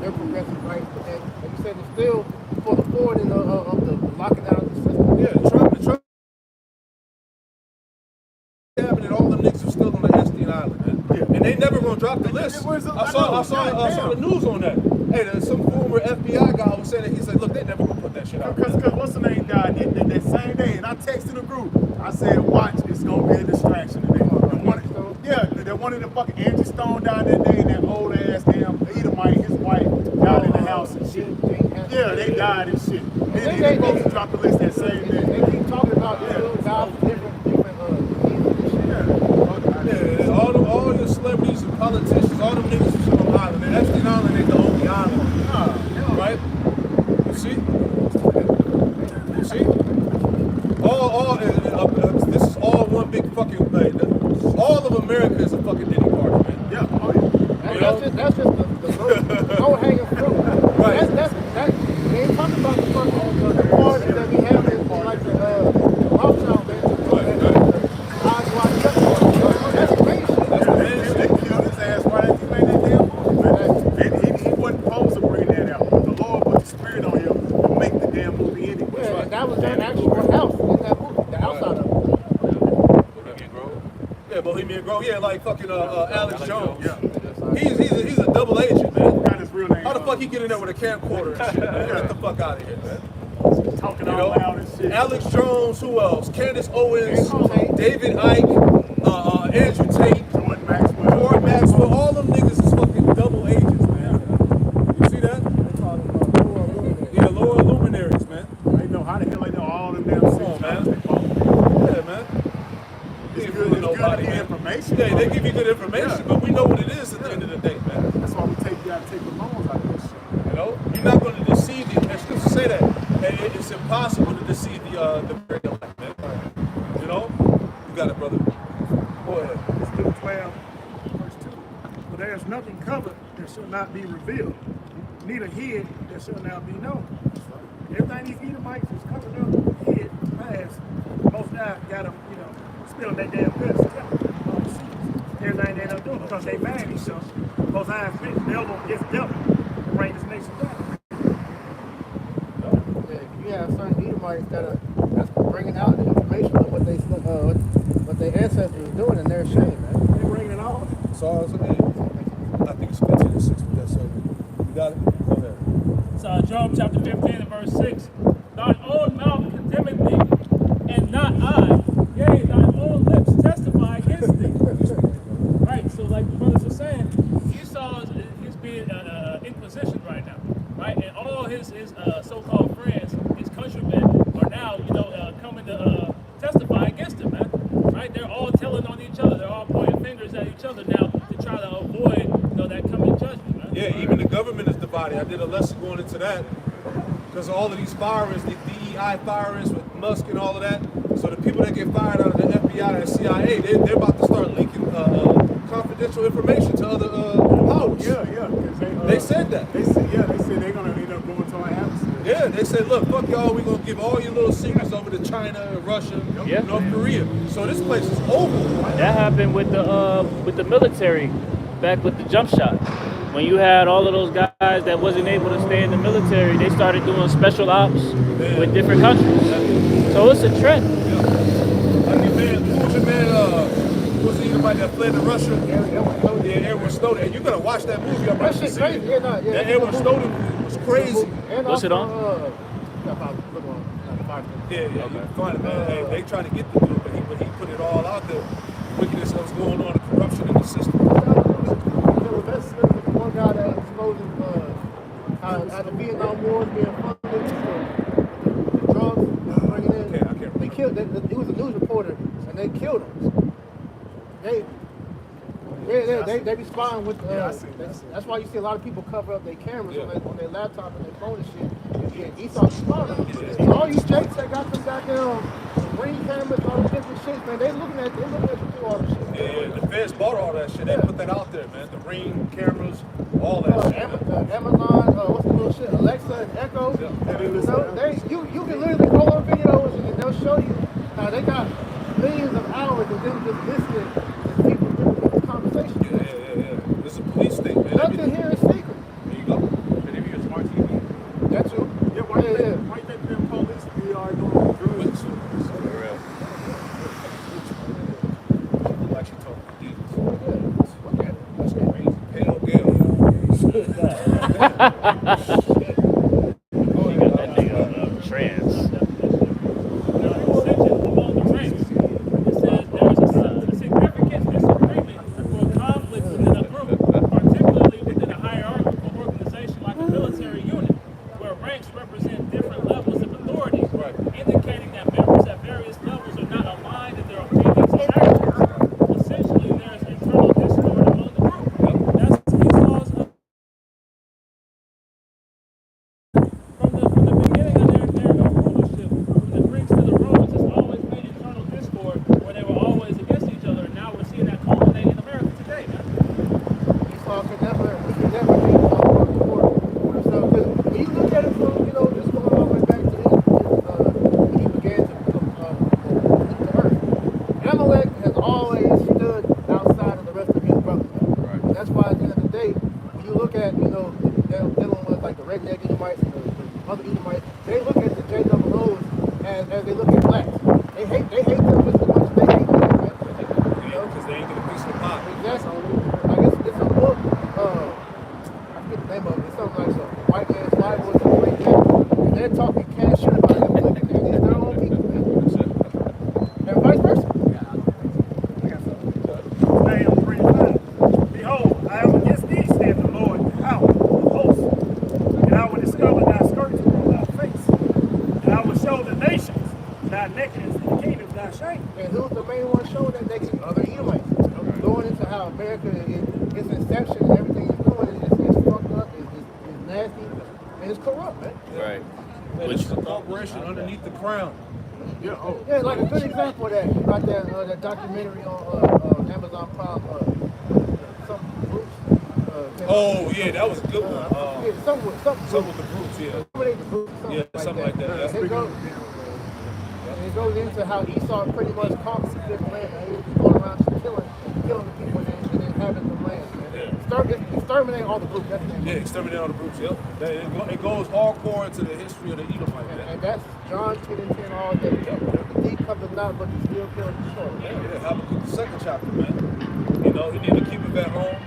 their progressive rights, but then, like you said, it's still for the forwarding of the locking down of the system. Yeah, Trump and all them niggas are still on the Epstein Island, man. Yeah. And they never gonna drop the list. I saw the news on that. Hey, there's some former FBI guy was saying that he said, look, they never gonna put that shit out. Because what's the name died that same day, and I texted the group. I said, watch, it's gonna be a distraction today. One of the fucking Angie Stone died that day, and that old ass damn Edomite, his wife, died in the house and shit. Yeah, they died and shit. And they supposed to drop the list that same day. They keep talking about these little guys with different diseases and shit. Yeah, all your celebrities and politicians, all them niggas are still on island. And Epstein Island ain't the only island, right? You see? You see? This is all one big fucking thing. All of America is a fucking Diddy party, man. Yeah, oh yeah. That's just the low hanging fruit. Right. We ain't talking about the fucking parties that we have in like the Rothschild man. That's great shit. They killed his ass right after he made that damn movie. He wasn't supposed to bring that out. But the Lord put the spirit on him to make the damn movie anyway. Yeah, and that was their actual house in that movie, the outside of it. Yeah, Bohemian Grove. Yeah, like fucking Alex Jones. Yeah. He's a double agent, man. Got his real name. How the fuck he get in there with a camcorder and shit, man? Get the fuck out of here, man. Talking You all know, loud and shit. Alex Jones, who else? Candace Owens, David Icke, Andrew Tate, Jordan Maxwell. Warren Maxwell, all them niggas is fucking double agents, man. You see that? Yeah, lower luminaries, man. They know how the hell they know all them damn Come on, man. Yeah, man. It's Ain't good, fooling it's good to nobody, get man. information. Yeah, they give you good information, but we know what it is at the end of the day, man. That's why we gotta take the loans out of this shit. You know, you're not going to deceive the. It's good to say that. It's impossible to deceive the very elect, man. You know, you got it, brother. Go ahead. It's Luke 12, verse 2. For there is nothing covered that shall not be revealed, neither hid that shall not be known. Everything these Edomites is covered up, hid, past. Most guys got them, spilling their damn guts. Everything they end up doing because they mad at each other. Those eyes big, the elbow gets devil to bring this nation down. Yeah, you have certain Edomites that's bringing out the information of what their ancestors were doing, and they're ashamed, man. They bringing it all. So I think it's 15 and 6 with that. So you got it. Go ahead. So Job chapter 15 and verse 6. Thine own mouth condemneth thee, and not I. Yea, thine own lips testify against thee. Right, so like the brothers are saying, Esau is being in position right now. Right, and all his so-called friends, his countrymen, are now, coming to testify against him, man. Right, they're all telling on each other. They're all pointing fingers at each other now to try to avoid, that coming judgment, man. Yeah, even the government is divided. I did a lesson going into that because of all of these firings, the DEI firings with Musk and all of that. So the people that get fired out of the FBI and CIA, they're about to start leaking confidential information to other powers. Yeah. They said that. They said they're gonna end up going to our adversaries. Yeah, they said, look, fuck y'all, we're gonna give all your little secrets over to China, Russia, Yeah. North Korea. So this place is over. That happened with the military back with the jump shot. When you had all of those guys that wasn't able to stay in the military, they started doing special ops with different countries. So it's a trend. Like your man, who was your man, who was the Edomite that fled to Russia? Yeah, Edward Snowden, and you gotta watch that movie. I'm That about to shit see crazy. it. Yeah, nah, yeah. That Edward Snowden movie was crazy. And What's it also, on? Yeah, you can find it, man. Hey, they trying to get the dude, but he put it all out there. Wickedness that was going on, the corruption in the system. One guy that exposed how the Vietnam War was being funded the drugs they were bringing in. Okay, I can't remember. They killed. He was a news reporter, and they killed him. They be spying with. That's why you see a lot of people cover up their cameras on their laptop and their phone and shit. Yeah, Esau spying. So all you jakes that got them goddamn ring cameras, all the different shit, man, they looking at you through all the shit. Yeah, the feds bought all that shit. They put that out there, man. The Ring cameras, all that shit. Amazon, what's the little shit? Alexa and Echo. You can literally go on videos and they'll show you how they got millions of hours of them just listening to people's conversations. Yeah. It's a police state, man. Nothing here is secret. There you go. But if you're a smart TV, That's true. Yeah, why you think them police be doing drugs? Like she told me. That's crazy. Pale Gale. She got that nigga on a trance. Section below the ranks, it says there is a significant disagreement or conflict within a group, particularly within a hierarchical organization like a military unit, where ranks represent different levels of authority, indicating that members at various levels are not aligned in their opinions and actions. Essentially, there is internal discord among the group. That's Esau's from the beginning of their rulership, from the Greeks to the Romans, it's always been internal discord where they were always against each other. And now we're seeing that culminate in America today, man. Esau could never be for himself. Because when you look at it from, just going all the way back to when he began to eat the earth, Amalek has always stood outside of the rest of his brothers. Right. And that's why at the end of the day, when you look at, they're dealing with like the redneck Edomites and the other Edomites, they look at the JWOs as they look at blacks. They hate them just as much as they hate them. Because they ain't get a piece of the pie. Exactly. Like it's a book, I forget the name of it. It's something like some white man's Bible or something like that. And they're talking cash shit about them, like they're their own people, man. And vice versa. I am 3:5. Behold, I am against thee, saith the Lord, out of hosts, and I will discover thy skirts upon thy face, and I will show the nations thy nakedness and the kingdoms thy shame. And who's the main one showing that they can other Edomites? Going into how America, its inception and everything it's doing is fucked up, is nasty, and it's corrupt, man. Right. Which is a corporation underneath the crown. Yeah, like a good example of that. You got that documentary on Amazon Prime, some groups. Oh, yeah, that was a good one. Something with the groups, yeah. Something like that. And it goes into how Esau pretty much conquered this land. He was going around just killing the people and inhabiting the land. Exterminate all the groups. That's the name. Yeah, exterminate all the groups, yep. It goes hardcore into the history of the Edomite. And that's John 10 and 10 all day. The thief comes not, but he still kills the soul. Yeah, Habakkuk, the second chapter, man. He need to keep it at home.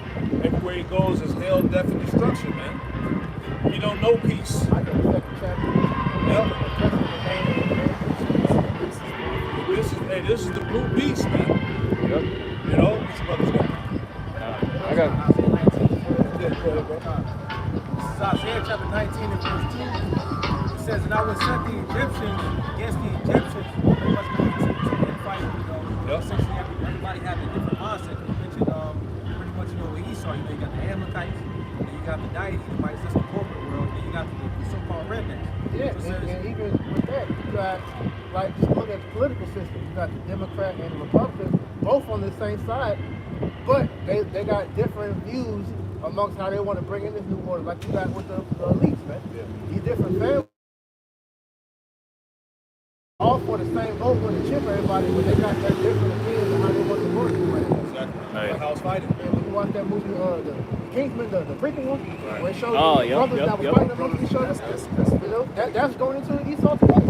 Everywhere he goes is hell, death, and destruction, man. He don't know peace. I think the second chapter. Yep. This is the blue beast, man. Yep. What's your brother's name? I got This is Isaiah chapter 19 and verse 2. It says, and I will set the Egyptians against the Egyptians. Pretty much going to fight, essentially everybody had a different mindset. You mentioned pretty much, with Esau, you got the Amalekites, and you got the Edomites, that's the corporate world, and then you got the so-called rednecks. Yeah, and even with that, you got, like, just look at the political system. You got the Democrat and the Republican, both on the same side, but they got different views amongst how they want to bring in this new order, like you got with the elites, man. Yeah. These different families, all for the same goal, want to chip everybody, but they got their different opinions on how they want the world to play. Exactly. Right. House fighting. And when you watch that movie, the Kingsman, the prequel one, where it shows Oh, the yep, brothers yep, that was yep. fighting amongst each other, that's going into Esau together.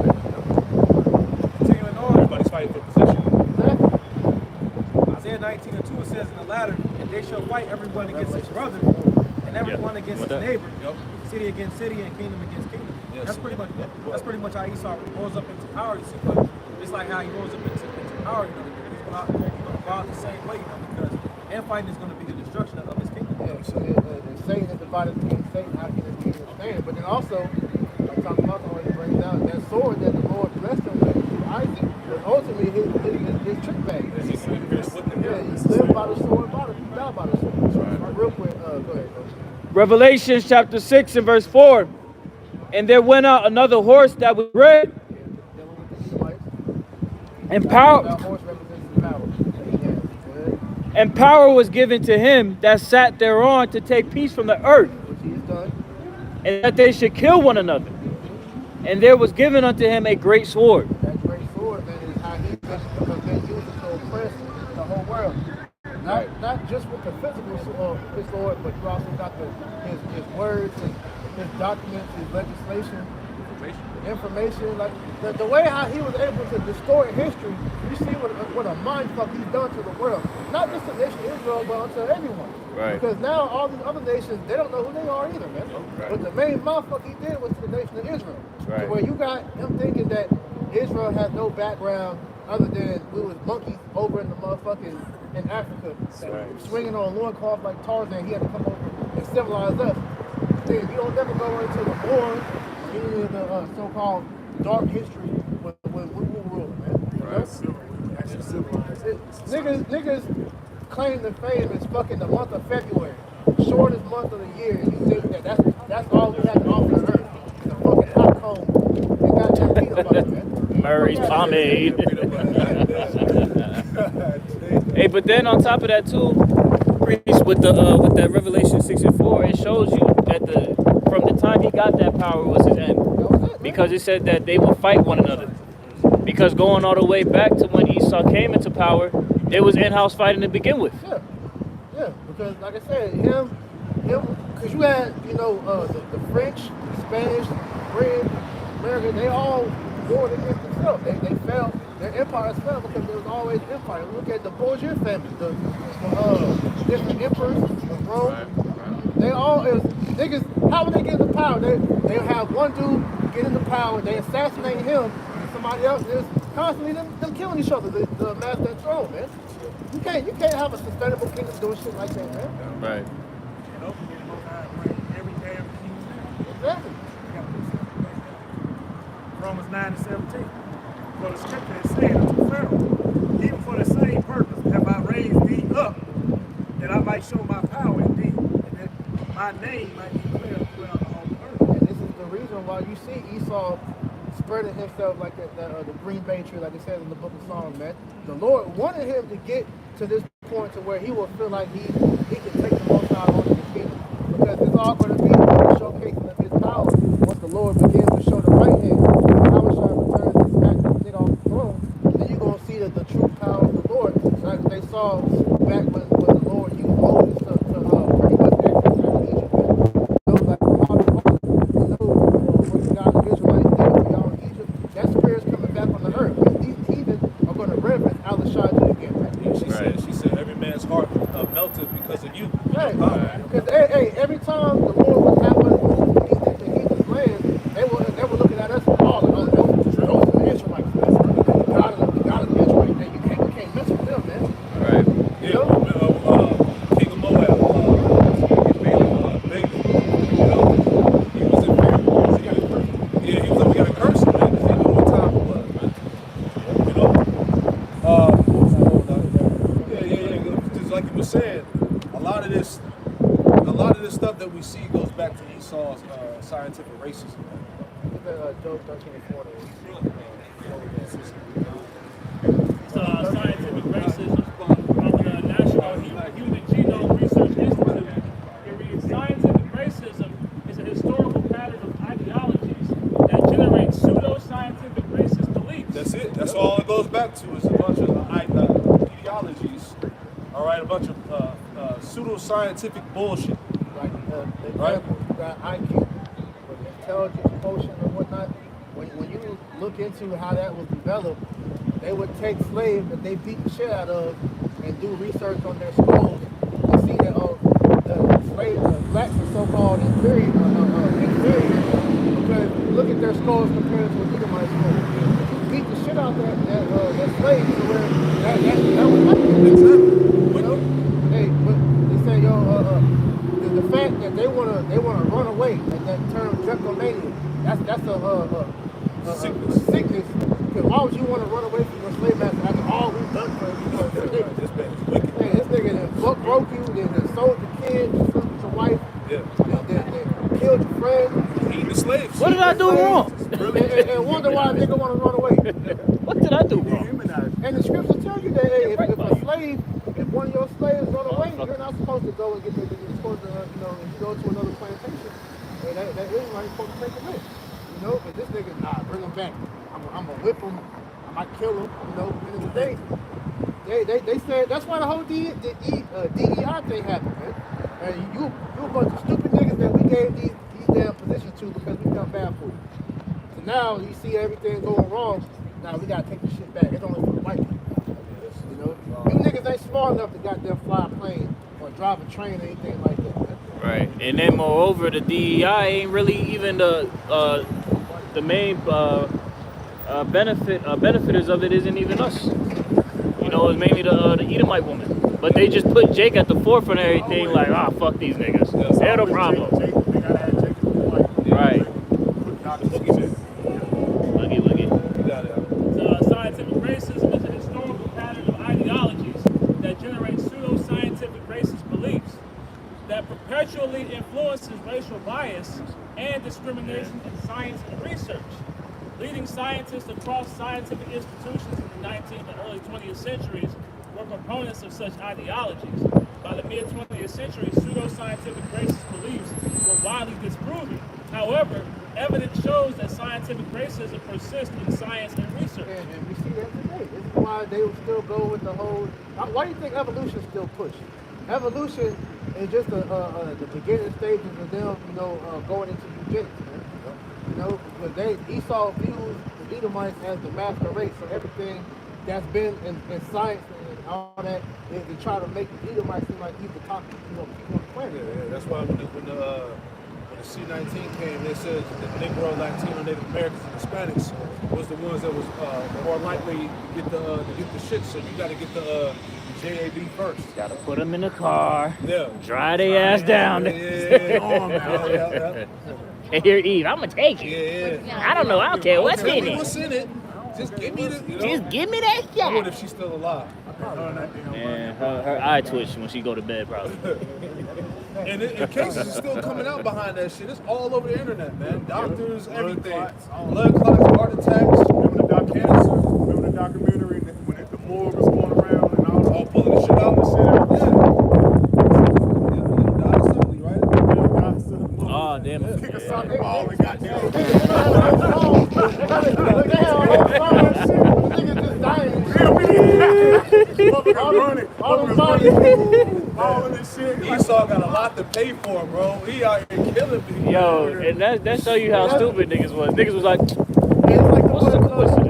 Everybody's fighting for position. Isaiah 19 and 2, it says, in the latter, and they shall fight everyone against his brother, and everyone against his neighbor, city against city, and kingdom against kingdom. That's pretty much how Esau rose up into power. You see, but it's like how he rose up into power. You know, he's gonna go out the same way, you know, because infighting is going to be the destruction of his kingdom. Yeah, so Satan is divided against Satan. How can it be stand? But then also, like Dr. Malcolm always brings out, that sword that the Lord blessed him with through Isaac was ultimately his trick bag. Yeah, he lived by the sword, he died by the sword. Real quick, go ahead. Revelation chapter 6 and verse 4. And there went out another horse that was red, and power. That horse represents the power that he has. Go ahead. And power was given to him that sat thereon to take peace from the earth, Which he has done. and that they should kill one another. And there was given unto him a great sword. That great sword, man, is how he's been used to oppress the whole world. Not just with the physical his sword, but you also got his words, his documents, his legislation, information. Like the way how he was able to distort history, you see what a mind fuck he's done to the world. Not just the nation of Israel, but unto everyone. Right. Because now all these other nations, they don't know who they are either, man. Right. But the main motherfucker he did was to the nation of Israel. Right. So where you got him thinking that Israel has no background other than we was monkeys over in the motherfucking in Africa, swinging on loincloth like Tarzan. He had to come over and civilize us. Then you don't never go into the wars, any of the so-called dark history with we were ruling, man. Niggas claim the fame is fucking the month of February, shortest month of the year, and you think that's all we have to offer the earth. It's a fucking hot comb. They got that peanut butter, man. Murray's pomade. Hey, but then on top of that too, with that Revelation 6 and 4, it shows you that from the time he got that power was his end, because it said that they will fight one another. Because going all the way back to when Esau came into power, there was in-house fighting to begin with. Yeah, because like I said, him, because you had the French, the Spanish, the British, America, they all warred against themselves. They fell. Their empires fell because there was always empire. Look at the Borgia family, the different emperors of Rome. They all niggas. How would they get into power? They have one dude get into power, they assassinate him, and somebody else is constantly them killing each other. The master and throne, man. You can't have a sustainable kingdom doing shit like that, man. Right. Every damn king. Exactly. Romans 9:17. For the scripture is saying unto Pharaoh, even for the same purpose have I raised thee up, that I might show my power in thee, and that my name might be declared throughout all the earth. And this is the reason why you see Esau spreading himself like the green bay tree, like it says in the book of Psalms, man. The Lord wanted him to get to this point to where he will feel like he can take the Most High on his kingdom. Because it's all going to be a showcasing of his power once the Lord begins to show the right hand. How shall return this back to sit on the throne? Then you're going to see that the true power of the Lord, like they saw back when the Lord used Moses to pretty much exit out of Egypt. Like what the God of Israelites did for y'all in Egypt, that spirit's coming back on the earth. These heathens are going to reverence Al-Shadda again, man. She said every man's heart melted because of you. Right. Because every time the Lord would have us move into heathen's land, they were looking at us all those are the Israelites. The God of the Israelites, man. You can't mess with them, man. Right. Yeah, King of Moab, Balaam, he was in fear. He got a curse, man. He knew what time it was, man. Just like you were saying, a lot of this stuff that we see goes back to Esau's scientific racism. Look at Job 13:4. Scientific racism from the National Human Genome Research Institute. It reads, scientific racism is a historical pattern of ideologies that generate pseudo-scientific racist beliefs. That's it. That's all it goes back to is a bunch of ideologies. All right, a bunch of pseudo-scientific bullshit. Like the example, you got IQ, but the intelligence quotient and whatnot. When you look into how that was developed, they would take slaves that they beat the shit out of and do research on their skulls and see race blacks are so-called inferior, because look at their scores compared to what Edomite scores. You beat the shit out that slave to where that was nothing. Exactly. You know? Hey, but they say, the fact that they wanna run away, like that term Draconomania, that's a sickness. Because why would you want to run away from your slave master after all we've done for you? This man is wicked. Hey, this nigga that broke you, then sold your kid, slept with your wife, then killed your friend. Eating the slaves. What did I do wrong? And wonder why a nigga want to run away. What did I do wrong? And the scriptures tell you that hey, if a slave, if one of your slaves run away, you're not supposed to go and get the, you're supposed to, if you go to another plantation, and that Israelite supposed to take him in. You know, but this nigga, nah, bring him back. I'm gonna whip him. I might kill him. You know, at the end of the day, they said that's why the whole DEI thing happened, man. And you a bunch of stupid niggas that we gave these damn positions to because we felt bad for you. So now you see everything going wrong. Now we gotta take this shit back. It's only for the white people. You know, you niggas ain't smart enough to goddamn fly a plane or drive a train or anything like that. Man. Right, and then moreover, the DEI ain't really even the main benefiters of it isn't even us. You know, it's mainly the Edomite woman. But they just put Jake at the forefront of everything, like, fuck these niggas. They're the problem. Right. So scientific racism is a historical pattern of ideologies that generate pseudo-scientific racist beliefs that perpetually influences racial bias and discrimination in science and research. Leading scientists across scientific institutions in the 19th and early 20th centuries were proponents of such ideologies. By the mid-20th century, pseudo-scientific racist beliefs were widely disproven. However, evidence shows that scientific racism persists in science and research. And we see that today. This is why they will still go with the whole. Why do you think evolution still push? Evolution is just the beginning stages of them, going into eugenics, man. You know, because Esau views the Edomites as the master race, so everything that's been in science and all that is to try to make the Edomites seem like he's the top, people on the planet. Yeah, that's why when the C-19 came, they said that Negro, Latino, Native Americans, and Hispanics was the ones that was more likely to get the shit. So you got to get the JAB first. Gotta put them in the car. Yeah. Drive their ass down. Yeah. And here, Eve, I'm gonna take it. Yeah. I don't know. I don't care what's Tell in me it. what's in it. Just give me the. Just give me that I shot. wonder if she's still alive. Man, her eye twitch when she go to bed, probably. And cases are still coming out behind that shit. It's all over the internet, man. Doctors, everything. Blood clots, heart attacks. Remember the documentary when the morgue was going around and all pulling the shit out and shit. Yeah. Died suddenly, right? Oh, damn it. Kick a soccer ball and goddamn. Esau got a lot to pay for, bro. He out here killing people. Yo, and that show you how stupid niggas was. Niggas was like, what's the coincidence?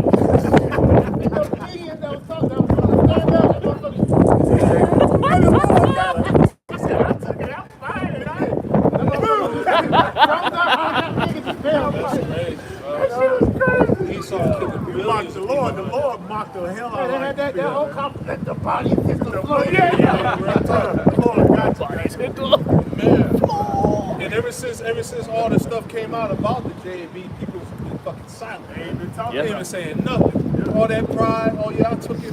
Esau killing billions. The Lord mocked the hell out of that whole compliment, the body hits the floor. Man. And ever since all this stuff came out about the JAB, people been fucking silent. They ain't been talking. They ain't even saying nothing. All that pride, oh yeah, I took it.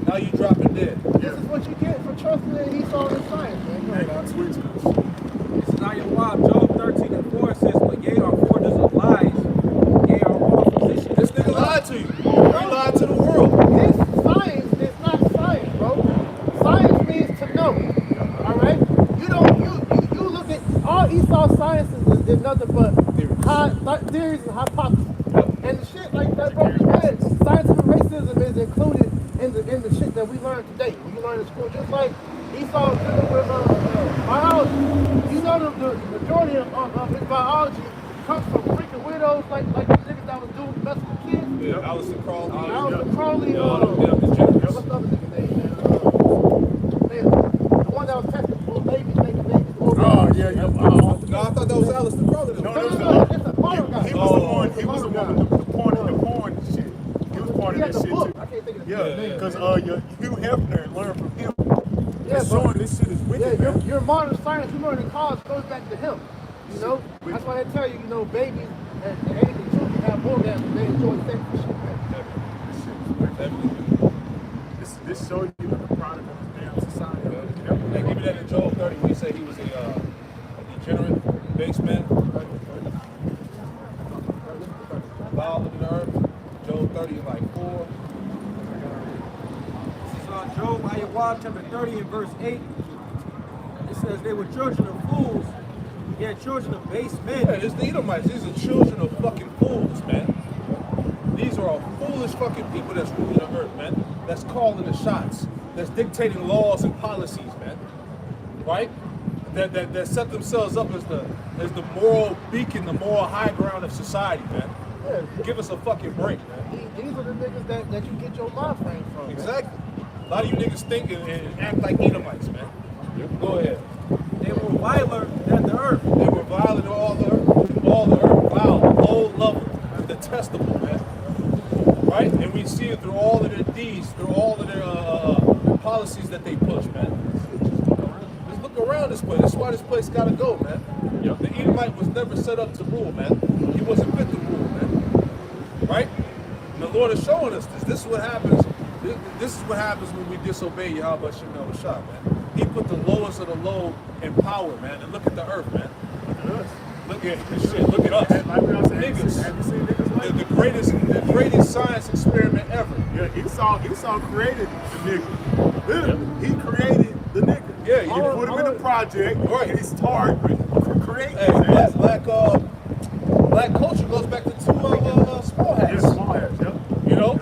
Now you dropping dead. This is what you get for trusting in Esau and science, man. This is not your wild. Job 13:4 says, but ye are forgers of lies. Ye are all physicians. This nigga lied to you. He lied to the world. This science is not science, bro. Science means to know. All right? You look at all Esau sciences is nothing but theories and hypotheses. And the shit like that, bro, scientific racism is included in the shit that we learn today. When you learn in school, just like Esau dealing with biology. You know the majority of his biology comes from freaking widows like the niggas that was doing messing with kids. Yeah, Allison Crowley. What's the other nigga name, man? The one that was testing for babies, making babies. the one with the porn shit. He was part of that shit too. I can't think of the Yeah, name. because Hugh Hefner learned from him. Yeah, It's showing this shit is wicked, yeah, man. your modern science you learn in college goes back to him. You know, that's why they tell you, babies at the age of 2 can have orgasms. They enjoy sex and shit, man. This shows you the product of the damn society. They give me that in Joel 30 when he said he was a degenerate baseman. Vile of the earth. Joel 30 is like 4. This is Job, Ayawab, chapter 30 and verse 8. It says they were children of fools, yet children of base men. Yeah, it's the Edomites. These are children of fucking fools, man. These are all foolish fucking people that's ruling the earth, man. That's calling the shots. That's dictating laws and policies, man. Right? That set themselves up as the moral beacon, the moral high ground of society, man. Yeah. Give us a fucking break, man. These are the niggas that you get your mind frame from. Exactly. A lot of you niggas think and act like Edomites, man. Go ahead. They were viler than the earth. They were violent in all the earth, vile, low level, detestable, man. Right? And we see it through all of their deeds, through all of their policies that they push, man. Just look around this place. That's why this place gotta go, man. Yep. The Edomite was never set up to rule, man. He wasn't fit to rule, man. Right? And the Lord is showing us this. This is what happens. This is what happens when we disobey Yahweh Shem Shah, man. He put the lowest of the low in power, man. And look at the earth, man. Look at us. Look at this shit. Look at us. Niggas. Have you seen niggas like The greatest science experiment ever. Yeah, Esau created the nigga. Literally, he created the nigga. Yeah, he you put him in the project, right? And he started creating. Hey, black culture goes back to two small hats. Yeah, small hats. Yep. You know,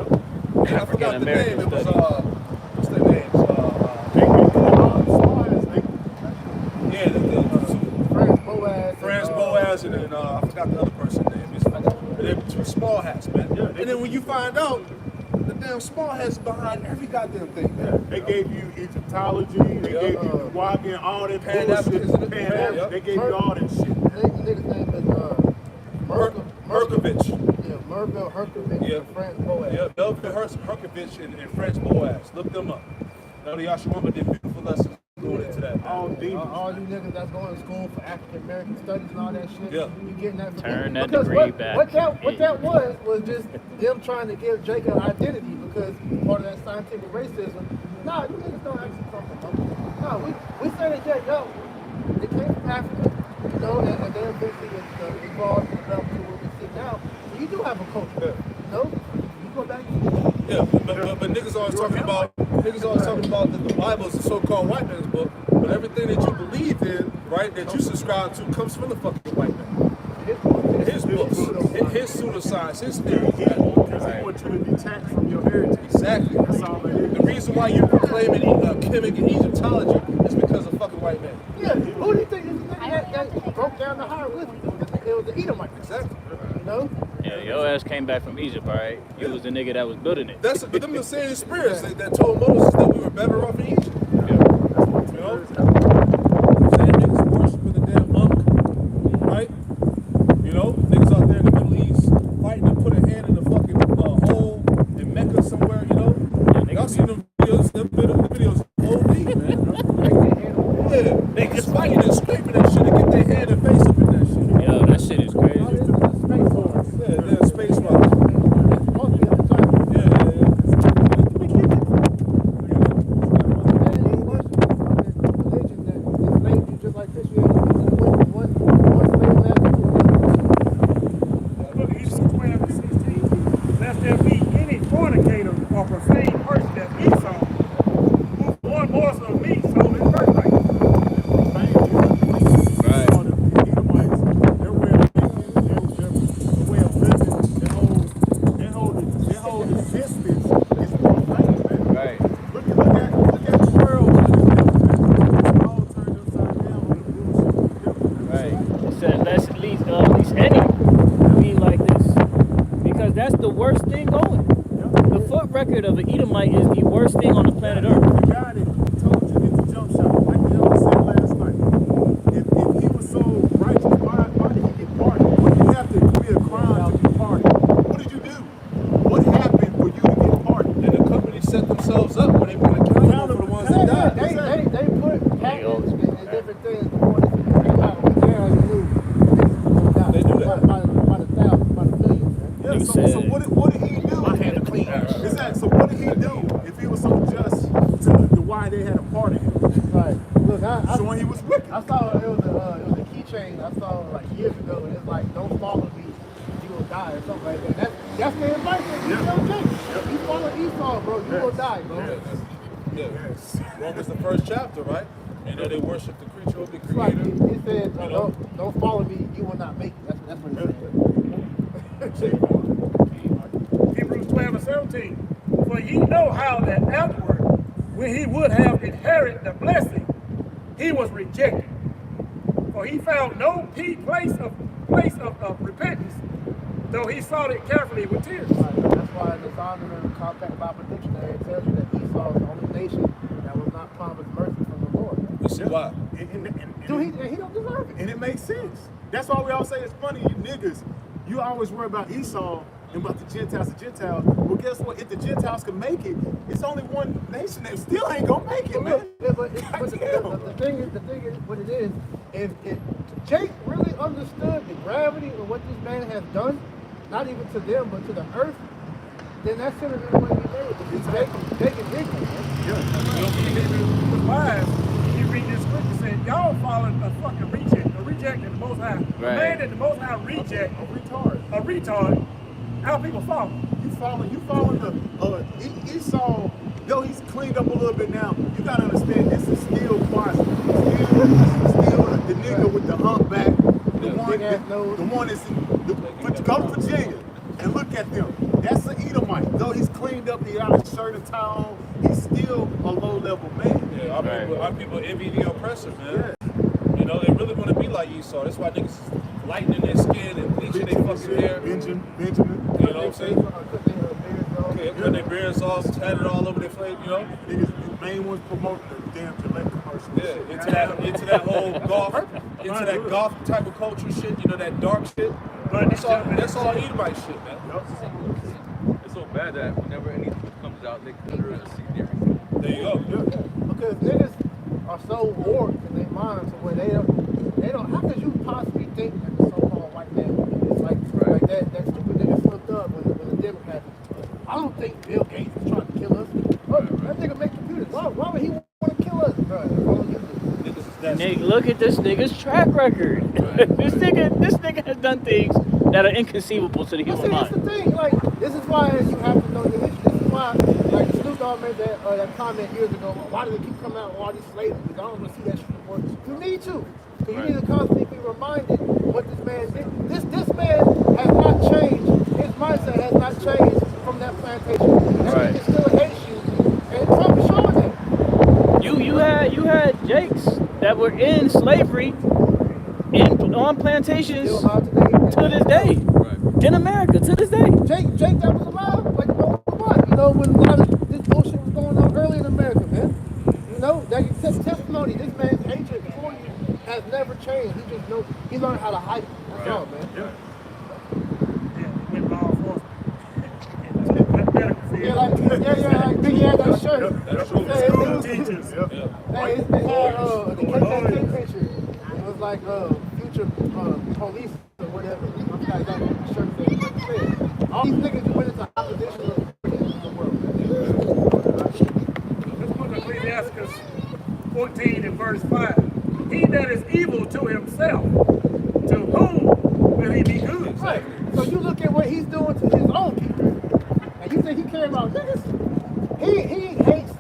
and I forgot the name. It was what's their names? France Boaz, and then I forgot the other person's name. They were two small hats, man. Yeah, and then when you find out, the damn small hats behind every goddamn thing, man. They gave you Egyptology, they gave you Wagon, all that bullshit. They gave you all that shit. The nigga's name is Merkovich. Yeah, Merville Herkovich and France Boaz. Yeah, Melvin Herkovich and France Boaz. Look them up. Now the Yashawama did beautiful lessons going into that. All you niggas that's going to school for African American studies and all that shit. Yeah. You getting that from Turn that because degree back. What that was just them trying to give Jacob identity because part of that scientific racism. Nah, you niggas don't actually come from them. Nah, we say that they came from Africa, and they eventually evolved and developed to what we see now. So you do have a culture, You go back. Yeah, but niggas always talking about that the Bible is a so-called white man's book, but everything that you believe in, right, that you subscribe to, comes from the fucking white man. His books, his pseudoscience, his theories. Because he wants you to detach from your heritage. Exactly. That's all it is. The reason why you're proclaiming Kemet and Egyptology is because of fucking white men. Yeah, who do you think is the nigga that broke down the hieroglyphics? It was the Edomite. Exactly. Yeah, your ass came back from Egypt, all right? You was the nigga that was building it. But them the same spirits that told Moses that we were better off in Egypt. You know? Same niggas worshiping the damn Ankh, right? You know, niggas out there in the Middle East fighting to put a hand in the fucking hole in Mecca somewhere, you know? Y'all seen them videos, the videos OD, man. Yeah, they just fighting and scraping that shit to get their hand and face up in that shit. Yo, that shit is crazy. Yeah, space rock. Look, Ephesians 12 and 16. Lest there be any fornicator or profane person as Esau, who for one morsel of meat sold his birthright. Record of an Edomite is the worst thing on the planet Earth. The guy that told you to get the jump shot, like the elder said last night, if he was so righteous, why did he get pardoned? What do you have to be a crime to be pardoned? themselves up when they be accountable for the ones that died. They put patents and different things before this came out. They already knew niggas died. They do that. By the thousands, by the millions, man. Yeah, Nigga so said- what did he do? My hand are clean. So what did he do if he was so just to why they had a part of him? Right. Look, I Showing he was wicked. I saw it was a keychain I saw like years ago, and it's like, don't follow me, you will die, or something like that. That's the advice that you tell Jake. You follow Esau, bro, you will die, bro. Romans the first chapter, right? You know, they worship the creature of the It's like creator. he said, don't follow me, you will not make it. That's what he said. Hebrews 12 and 17. For ye know how that afterward, when he would have inherited the blessing, he was rejected. For he found no place of repentance, though he sought it carefully with tears. Right. That's why in the Solomon and the Compact Bible Dictionary it tells you that Esau is the only nation that was not promised mercy from the Lord. You see why? Dude, he don't deserve it. And it makes sense. That's why we all say it's funny, you niggas. You always worry about Esau and about the Gentiles. Well, guess what? If the Gentiles can make it, it's only one nation that still ain't gonna make it, man. Yeah, but the thing is, what it is, if Jake really understood the gravity of what this man has done, not even to them, but to the earth, then that shouldn't have been what he did. Because Jake is ignorant, man. The wise, you read this scripture saying, y'all following a fucking reject in the Most High. The man that the Most High reject, a retard, how people follow. You following the Esau, though he's cleaned up a little bit now, you gotta understand this is still Quasi. Still the nigga with the humpback, the one that's go to Virginia and look at them. That's an Edomite. Though he's cleaned up, he got a shirt and tie on, he's still a low level man. Yeah, our people envy the oppressor, man. You know, they really want to be like Esau. That's why niggas is lightening their skin and bleaching their fucking hair. Benjamin. You know what I'm saying? Cutting their beards off, tatted all over their face, you know? Niggas, the main ones promoting the damn Gillette commercial. Yeah, into that whole golf type of culture shit, you know, that dark shit. That's all Edomite shit, man. It's so bad that whenever anything comes out, they consider it a secret. There you go. Because niggas are so warped in their minds to where they don't, how could you possibly think that the so-called white man is like that stupid nigga flipped up when the Democrats, I don't think Bill Gates is trying to kill us. Look, that nigga make computers. Why would he want to kill us? Bro, Nigga, look at this nigga's track record. this nigga has done things that are inconceivable to the human That's the mind. thing. Like, this is why you have to know your history. This is why, like, Snoop Dogg made that comment years ago. Why do they keep coming out with all these slaves? Because I don't want to see that shit anymore. You need to. Because you need to constantly be reminded what this man did. This man has not changed. His mindset has not changed from that plantation. That nigga still hates you. And Trump is showing that. You had Jakes that were in slavery on plantations to this day. In America to this day. Jake that was alive, like what? You know, when a lot of this bullshit was going on early in America, man. You know, that testimony, this man's hatred for you has never changed. He just knows, he learned how to hide it. That's all, man. He went law enforcement. Yeah, like Biggie had that shirt. That's true. School teachers. They had the KKK picture. It was like future police or whatever. I'm sorry, that shirt said. All these niggas just went into opposition of the world. Let's look at Ecclesiastes 14 and verse 5. He that is evil to himself, to whom will he be good? Right. So you look at what he's doing to his own people, and you think he cares about niggas? He hates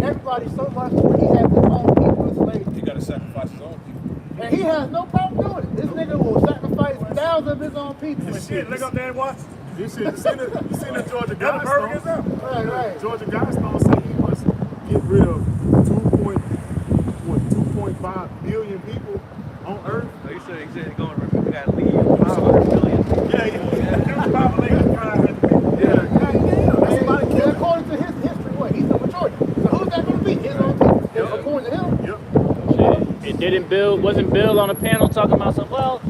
everybody so much where he has his own people enslaved. He got to sacrifice his own people. And he has no problem doing it. This nigga will sacrifice thousands of his own people. Shit, look up there and watch. This shit, you seen the Georgia Guidestone? Right. Georgia Guidestone said he must get rid of 2.5 billion people on Earth. He said he's going to got to leave 500 million. And according to his history, what? He's the majority. So who's that going to be? His own people. According to him. Shit. Wasn't Bill on a panel talking about something? Well,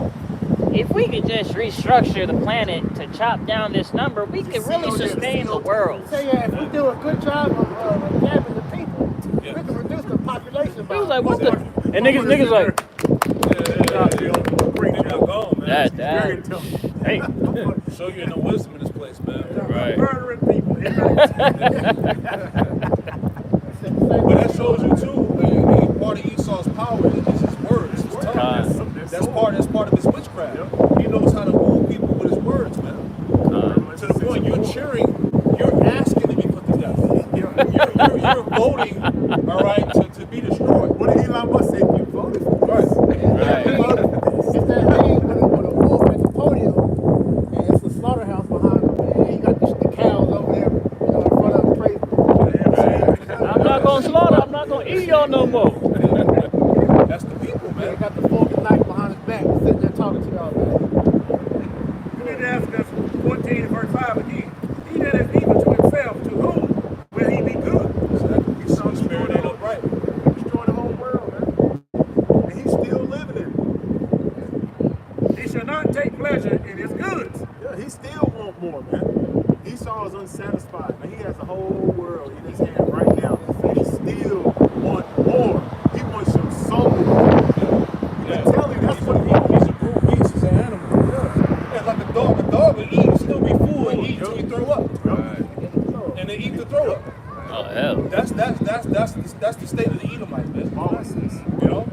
if we could just restructure the planet to chop down this number, we can really sustain the world. Say, yeah, if we do a good job of gathering the people, we can reduce the population. He was like, what the? And niggas like, that. Hey. Show you no wisdom in this place, man. Right. Murdering people. But that shows you too. Part of Esau's power is his words, his tongue. That's part of his witchcraft. He knows how to move people with his words, man. To the point you're cheering, you're asking to be put to death. You're voting, all right, to be destroyed. What did Elon Musk say? You voted for Right. It's that thing with a wolf at the podium, and it's a slaughterhouse behind him, and he got the cows over there, in front of him praising. I'm not gonna slaughter. I'm not gonna eat y'all no more. That's the people, They man. got the fork and knife behind his back, sitting there talking to y'all. You need to ask us 14 verse 5 again. He that is evil to himself, to whom will he be good? Exactly. His spirit ain't upright. destroying the whole world, man. And he's still living in it. He shall not take pleasure in his goods. Yeah, he still want more, man. Esau is unsatisfied, man. He has the whole world in his hand right now. And he still wants more. He wants your soul. Yeah. Tell him that's what he He's a brute beast. He's an animal. Yeah, like a dog. A dog will eat, still be full, and eat until he throw up. And they eat the throw up. Oh hell. That's the state of the Edomites, man. You know,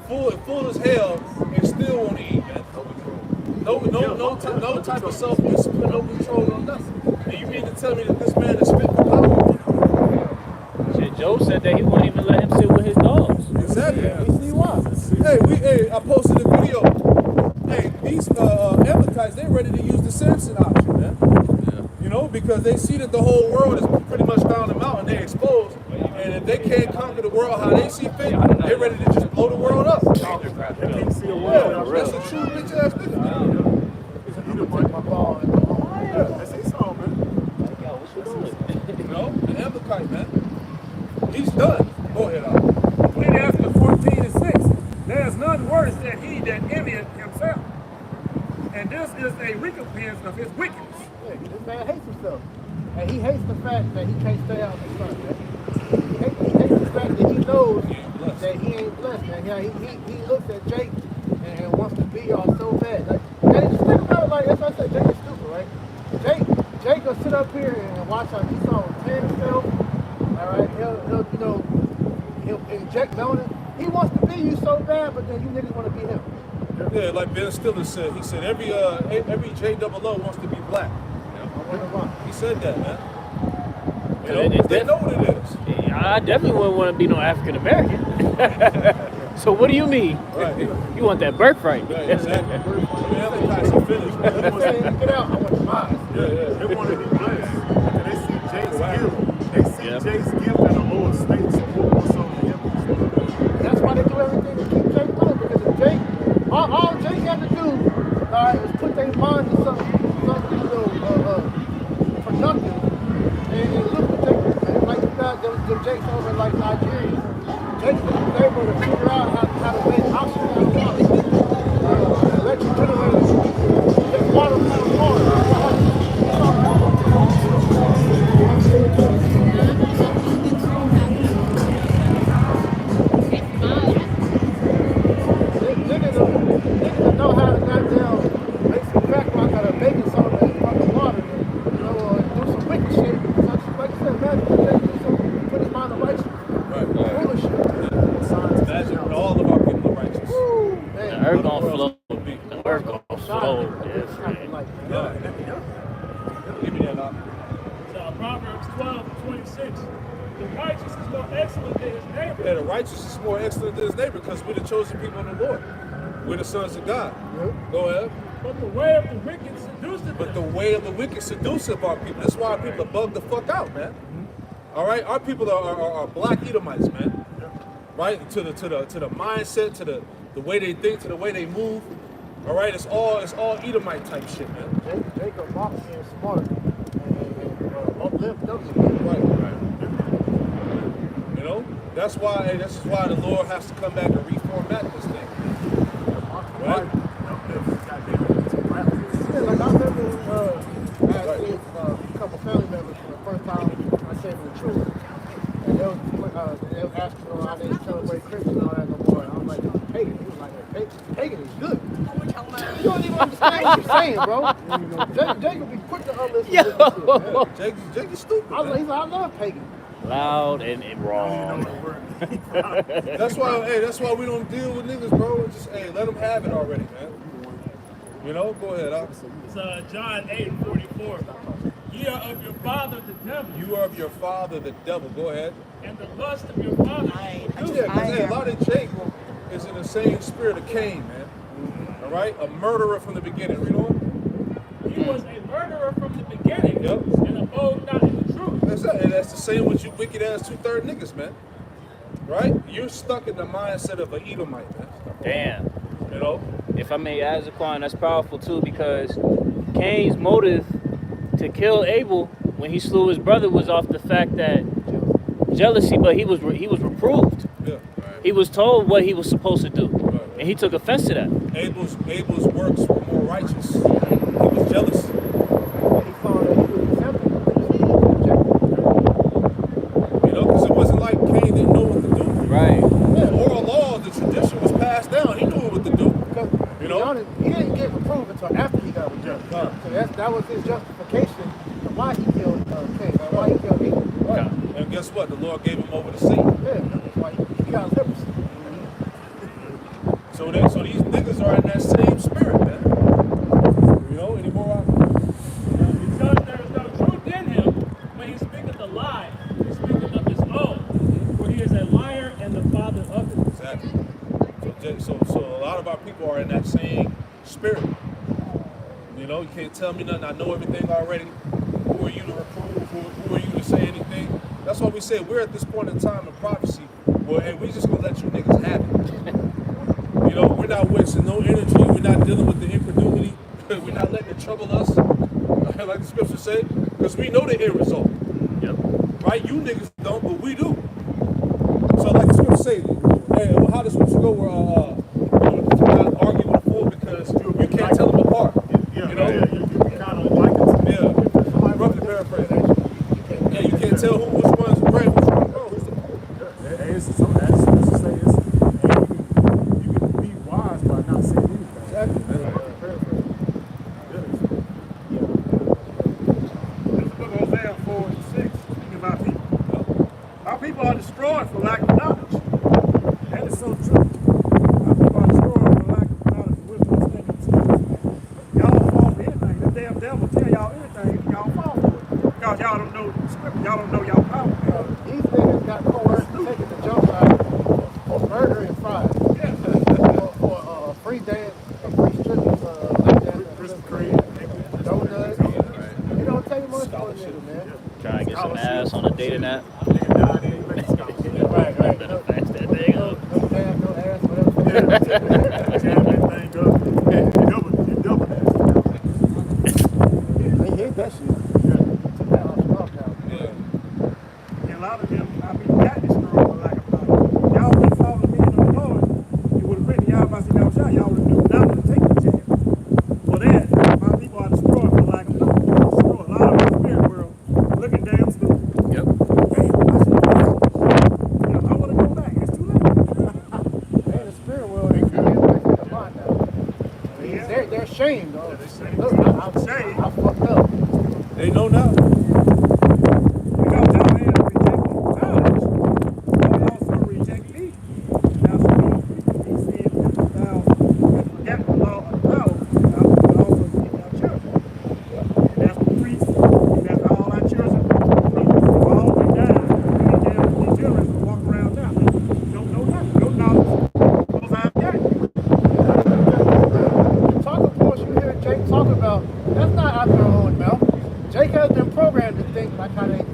full as hell, and still want to eat, man. No type of self-discipline, no control, no nothing. And you mean to tell me that this man is fit for power? Shit, Joe said that he wouldn't even let him sit with his dogs. Exactly. See why? Hey, I posted a video. Hey, these Amalekites, they ready to use the Samson option, man. You know, because they see that the whole world is pretty much down the mountain, they exposed. And if they can't conquer the world how they see fit, they're ready to just blow the world up. They can't see a world. That's a true bitch ass nigga, man. You done break my ball. That's Esau, man. You know, an Amalekite, man. He's done. Go ahead, Al. We need to ask us 14 and 6. There is none worse than he that envieth himself. And this is a recompense of his wickedness. Yeah, this man hates himself. And he hates the fact that he can't stay out in the sun, man. He hates the fact that he knows that he ain't blessed, man. Yeah, he looks at Jake and wants to be y'all so bad. Like, and just think about it, like, as I said, Jake is stupid, right? Jake will sit up here and watch how Esau will tan himself. All right, he'll inject melanin. He wants to be you so bad, but then you niggas want to be him. Yeah, like Ben Stiller said. He said every JOO wants to be black. I wonder why. He said that, man. You They- know, they they know what it is. I definitely wouldn't want to be no African American. So what do you mean? Right. You want that birthright? Yeah, exactly. The Amalekites are finished, man. Get out, I want mine. They want to be blessed. And they see Jake's gift. They see Jake's gift in a lower state, so more so than him. That's why they do everything to keep Jake low, because if Jake, all Jake had to do, all right, was put their mind to something productive, and look what Jake did, man. Like you got them Jakes over in like Nigeria. Jake was able to figure out how to make oxygen out of water. Electric generators, take water out of water. Niggas know how to goddamn make some crack rock out of baking soda and fucking water, do some wicked shit. Like I said, imagine put his mind on righteousness. Right. Foolishness. Imagine all of our people are righteous. Woo, man. The earth gonna flow. The earth gonna flow. Give me that up. Proverbs 12:26. The righteous is more excellent than his neighbor. Yeah, the righteous is more excellent than his neighbor because we're the chosen people of the Lord. We're the sons of God. Go ahead. But the way of the wicked seduceth But the them. way of the wicked seduceth our people. That's why our people are bugged the fuck out, man. All right, our people are black Edomites, man. Right, to the mindset, to the way they think, to the way they move. All right, it's all Edomite type shit, man. Jacob Moss being smart and uplift them. Right. You know, that's why the Lord has to come back and reformat this thing. Right? Yeah, like I remember saying, bro. Jake will be quick to unlisten. Yo. To this shit, man. Jake is stupid. I was like, he's like, I love pagan. Loud and wrong. That's why we don't deal with niggas, bro. Just let them have it already, man. You know, go ahead. It's John 8:44. Ye are of your father the devil. You are of your father the devil. Go ahead. And the lust of your father. Because a lot of Jake is in the same spirit of Cain, man. All right, a murderer from the beginning. Read on. He was a murderer from the beginning. Yep. And abode not in the truth. That's it. And that's the same with you wicked ass 2/3 niggas, man. Right? You're stuck in the mindset of an Edomite, man. Damn. You know? If I may add, Zaquan, that's powerful too, because Cain's motive to kill Abel when he slew his brother was off the fact that jealousy, but he was reproved. Yeah. He was told what he was supposed to do, and he took offense to that. Abel's works were more righteous. He was jealous. He saw that he was accepted. You know, because it wasn't like Cain didn't know what to do. Right. The oral law, the tradition was passed down. He knew what to do. Because, You know? honest, he didn't get reproved until after he got rejected. So that was his justification to why he killed Cain, why he killed Abel. Right. And guess what? The Lord gave him over to Satan. Yeah, that's why he got leprosy. So these niggas are in that same spirit, man. You know, any more? Because there is no truth in him when he speaketh a lie, he speaketh of his own, for he is a liar and the father of it. Exactly. So a lot of our people are in that same spirit. You know, you can't tell me nothing. I know everything already. Who are you to reprove? Who are you to say anything? That's why we say we're at this point in time of prophecy. Well, hey, we just gonna let you niggas have it. You know, we're not wasting no energy. We're not dealing with the incredulity. We're not letting it trouble us, like the scriptures say, because we know the end result. Yep. Right? You niggas don't, but we do. So like the scripture say, hey, well, how does scripture go? To not argue with a fool because you can't tell them apart. You know? You kind of like it. Yeah. Roughly paraphrase. Yeah, you can't tell which one's right, which one's wrong. Who's the fool? Let's just say you can be wise by not saying anything. Exactly. This is book of Hosea 4:6, speaking about people. Our people are destroyed for lack of knowledge. That is so true. Our people are destroyed for lack of knowledge, wisdom, understanding, and skills. Y'all don't fall for anything. The damn devil tell y'all anything, y'all fall for it. Because y'all don't know the script, y'all don't know y'all power. These niggas got coerced to taking the jump out for murder and fraud. Yeah. For free dance, free stripping, like that. Christmas Creed. Donuts. It don't take much for a nigga, man. Trying to get some ass on a dating app. Right. Better fix that thing up. No damn, no ass, whatever. Jam that thing up. You double that. They hate that shit. Took that off the mouth now. Yeah. And a lot of them, I mean, got destroyed for lack of knowledge. Y'all would have followed me in the Lord. You would have written y'all about to shot. Y'all would have knew not to take the jab. For that, my people are destroyed for lack of knowledge. Destroyed. A lot of them in the spirit world looking damn stupid. Yep. Damn, I should have done it. You know, I want to go back. It's too late. Man, the spirit world, they can't back in the mind now. They're ashamed, though. Look, I fucked up. They know now. Because y'all had rejected knowledge, y'all also reject me. Now, so we see it as thou have forgotten the law of power, I will also forget our children. And that's the priests, and that's all our children. We've all been down. And these children will walk around now. Don't know nothing, no knowledge. Because I've got it. The talking points you hear Jake talk about, that's not out their own mouth. Jake has been programmed to think like how they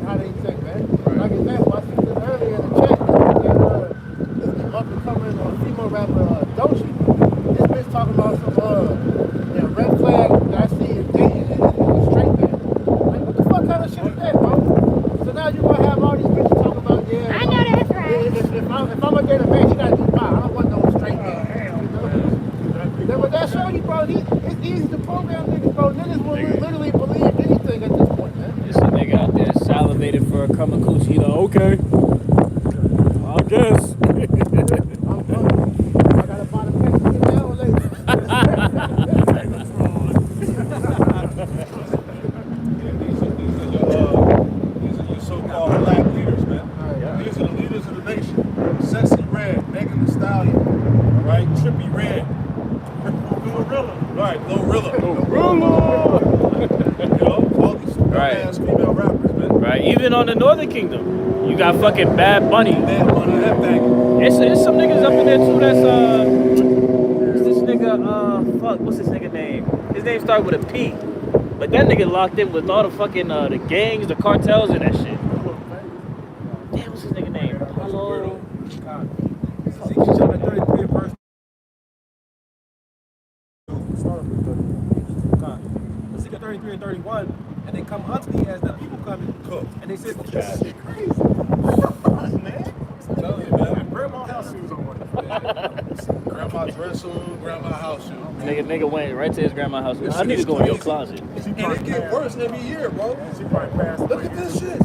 think, man. Like example, I seen this earlier in the chat. This up and coming female rapper Dochi. This bitch talking about some red flag that I see in dating and straight man. Like what the fuck kind of shit is that, bro? So now you gonna have all these bitches talking about I know that's right. if I'm gonna get a man, he gotta do fine. I don't want no straight man. You know? But that show you, bro, it's easy to program niggas, bro. Niggas will literally believe anything at this point, man. There's a nigga out there salivated for a Kamakuchi. You know, okay. I guess. I gotta buy the pack to get down later. Right. ass female rappers, man. Right. Even on the Northern Kingdom, you got fucking Bad Bunny. Bad Bunny, that thing. It's some niggas up in there too. That's what's this nigga? Fuck, what's this nigga name? His name started with a P. But that nigga locked in with all the fucking the gangs, the cartels, and that shit. Damn, what's his nigga name? Hello. Ezekiel chapter 33 verse Ezekiel 33 and 31, and they come unto thee as the people come and they say, This shit crazy. Man. Tell you, man. Grandma house shoes on. Grandma dress on, grandma house shoes. Nigga went right to his grandma's house. I need to go in your closet. And it get worse every year, bro. She probably passed Look away. at this shit.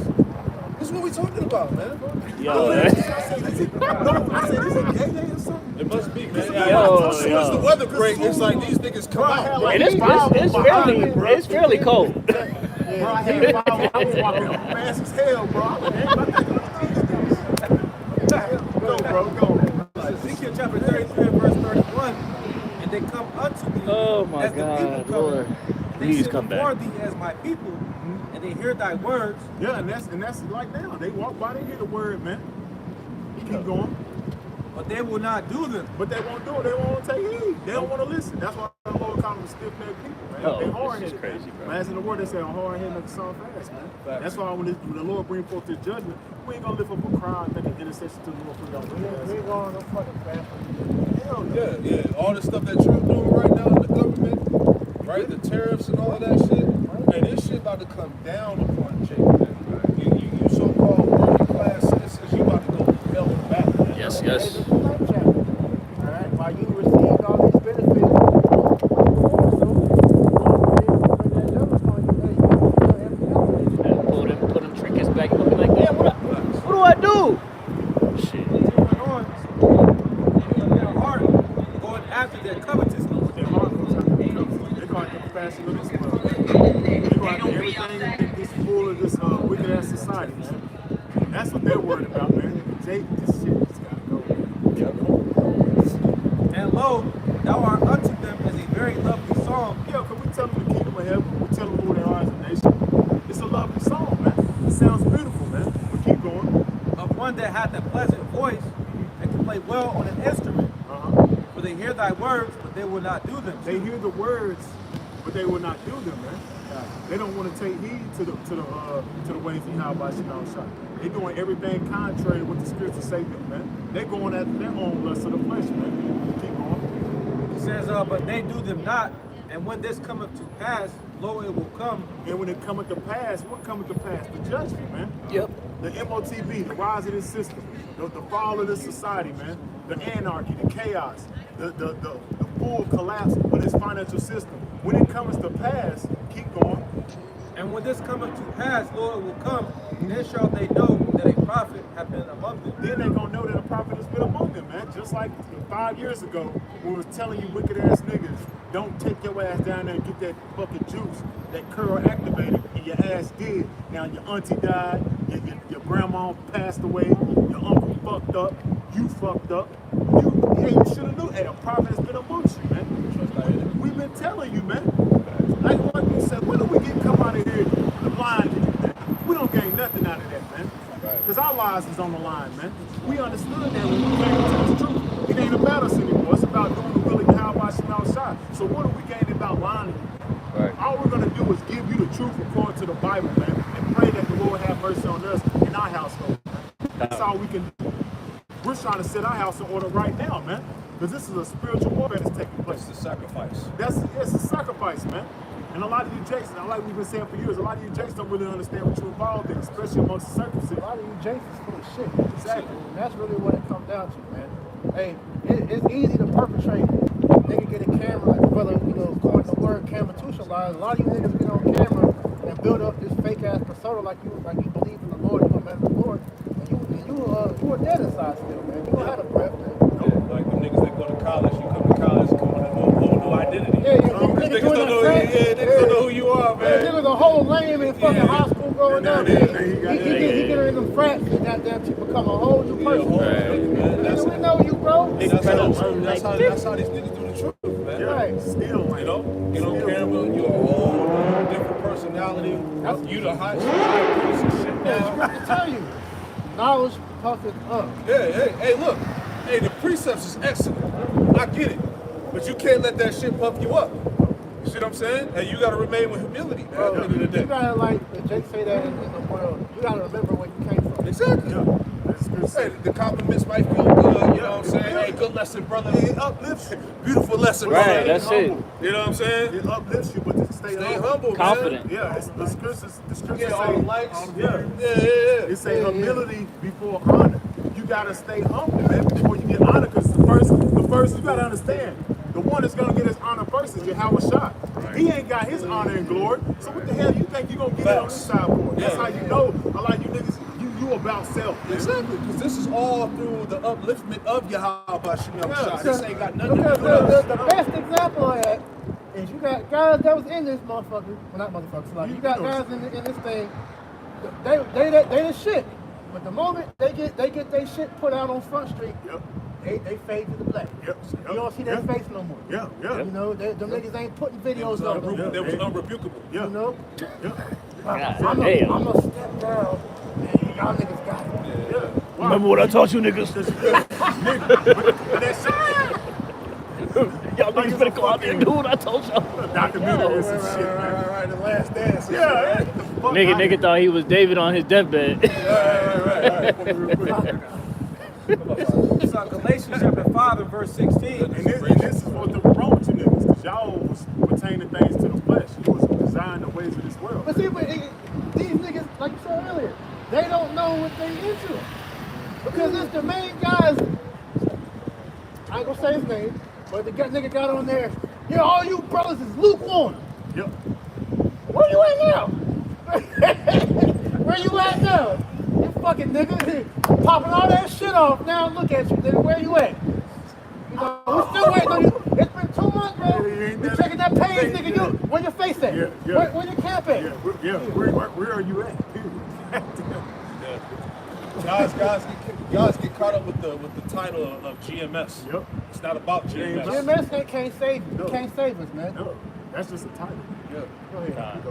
This is what we talking about, man. Yo, I man. said, is it gay day or something? It must be, man. Yo, As soon as the yo. weather breaks, it's like these niggas come out. And it's fairly cold. Bro, I had I was walking fast as hell, bro. I was Go, bro, go. Ezekiel chapter 33 and verse 31, and they come unto thee Oh my as the people God, come. Lord. They Please sit come before back. thee as my people, and they hear thy words. Yeah, and that's like now. They walk by, they hear the word, man. Keep going. But they will not do them. But they won't do it. They won't take heed. They don't want to listen. That's why the Lord calls them stiff-necked people, man. Oh, They this hard-headed. is crazy, bro. Man, as in the word, they say, hard-headed make the song fast, man. That's why when the Lord bring forth his judgment, we ain't going to lift up a cry and make an intercession to the Lord for y'all. We ain't going no fucking fast. Hell no. Yeah. All the stuff that Trump doing right now in the government, right? The tariffs and all of that shit. Man, this shit about to come down upon Jake, man. You so-called working class citizens, you about to go hell and back, man. Yes. Alright, while you receive all these benefits, Pull them trinkets back. You looking like, damn, what do I do? Shit. Going on, their heart going after their covetousness. Their heart goes out to the covenant. They're going to have to fashion of this world. They're going to have to everything that's full of this wicked-ass society, man. That's what they're worried about, man. Jake, this shit just got to go. And lo, thou art unto them as a very lovely song. Yo, can we tell them the kingdom of heaven? We tell them who they are as a nation. It's a lovely song, man. It sounds beautiful, man. But keep going. Of one that hath a pleasant voice and can play well on an instrument. For they hear thy words, but they will not do them. They hear the words, but they will not do them, man. They don't want to take heed to the ways of Yahweh Shah. They're doing everything contrary to what the scriptures say do, man. They're going after their own lust of the flesh, man. Keep going. It says, but they do them not. And when this cometh to pass, lo, it will come. And when it cometh to pass, what cometh to pass? The judgment, man. Yep. The MOTB, the rise of this system, the fall of this society, man. The anarchy, the chaos, the full collapse of this financial system. When it comes to pass, keep going. And when this cometh to pass, lo, it will come. Then shall they know that a prophet hath been among them. Then they're going to know that a prophet has been among them, man. Just like 5 years ago, when we was telling you wicked ass niggas, don't take your ass down there and get that fucking juice, that curl activated, and your ass did. Now your auntie died, your grandma passed away, your uncle fucked up, you fucked up. You should have knew. Hey, a prophet has been amongst you, man. We've been telling you, man. Like what we said, when do we come out of here blind? We don't gain nothing out of that, man. Because our lives is on the line, man. We understood that when we came into the truth. It ain't about us anymore. It's about doing the will of Yahweh Shah. So what are we gaining about lying to you? Right. All we're going to do is give you the truth according to the Bible, man. And pray that the Lord have mercy on us and our household, man. That's all we can do. We're trying to set our house in order right now, man. Because this is a spiritual warfare that's taking place. It's the sacrifice. It's a sacrifice, man. And a lot of you Jakes, like we've been saying for years, a lot of you Jakes don't really understand what you're involved in, especially amongst the circumcision. A lot of you Jakes is full of shit. Exactly. And that's really what it comes down to, man. Hey, it's easy to perpetrate. Nigga get a camera, like brother, according to the word, camera-tutionalize. A lot of you niggas get on camera and build up this fake-ass persona like you believe in the Lord, you a man of the Lord. And you are dead inside still, man. You don't have a breath, man. Yeah, like the niggas that go to college, you come to college, come with a whole new identity. Yeah, Niggas don't know who you are, man. Niggas a whole lame in fucking high school growing up. He get in them frats and goddamn to become a whole new person. Nigga, we know you, bro. That's how these niggas do the truth, man. Right. Still, You know, get on camera, you're a whole different personality. mentality. That's- You the high priest and shit Yeah, now. you got to tell you. Knowledge puffeth up. Yeah, hey, look. Hey, the precepts is excellent. I get it. But you can't let that shit puff you up. You see what I'm saying? Hey, you gotta remain with humility, man, at the end of the You day. gotta, like Jake say that in the world, you gotta remember where you came from. Exactly. That's good. Hey, the compliments might feel good, you know what I'm saying? Hey, good lesson, brother. It uplifts you. Beautiful lesson, Right, brother. that's it. You know what I'm saying? It uplifts you, but to stay humble, man. Confident. Yeah, it's, the scriptures Yeah, say, all the likes. yeah, Yeah. it say humility before honor. You gotta stay humble, man, before you get honor. Because the first, you gotta understand, the one that's gonna get his honor first is Yahweh Shah. He ain't got his honor and glory. So what the hell you think you gonna get it on this side for? That's how you know a lot of you niggas, you about self. Man. Exactly, because this is all through the upliftment of Yahweh Shem Shah. This ain't got nothing to Because do with us. the best example of that is you got guys that was in this motherfucker, well not motherfuckers, like you got guys in this thing, they the shit. But the moment they get their shit put out on Front Street, they fade to the black. You don't see their face no more. Yeah. You know, them niggas ain't putting videos up no more. That was unrebukable. You know? God I'm damn. gonna step down and y'all niggas got it. Remember what I taught you niggas? Y'all niggas better go out there and do what I told y'all. Documentaries and shit, man. Right, the last dance. Yeah. Nigga thought he was David on his deathbed. So Galatians chapter 5 and verse 16. And this is what the wrong with you niggas, because y'all was pertaining things to the flesh. You was designed the ways of this world. But see, these niggas, like you said earlier, they don't know what they into. Because it's the main guys, I ain't gonna say his name, but the nigga got on there, yeah, all you brothers is lukewarm. Yep. Where you at now? Where you at now? You fucking nigga, popping all that shit off. Now look at you, nigga, where you at? You know, we still waiting on you. It's been 2 months, bro. We checking that page, nigga. You, where your face at? Where your camp at? Where are you at? Guys get caught up with the title of GMS. Yep. It's not about GMS. GMS can't save you. No. Can't save us, man. No, that's just a title. Yeah. Go ahead.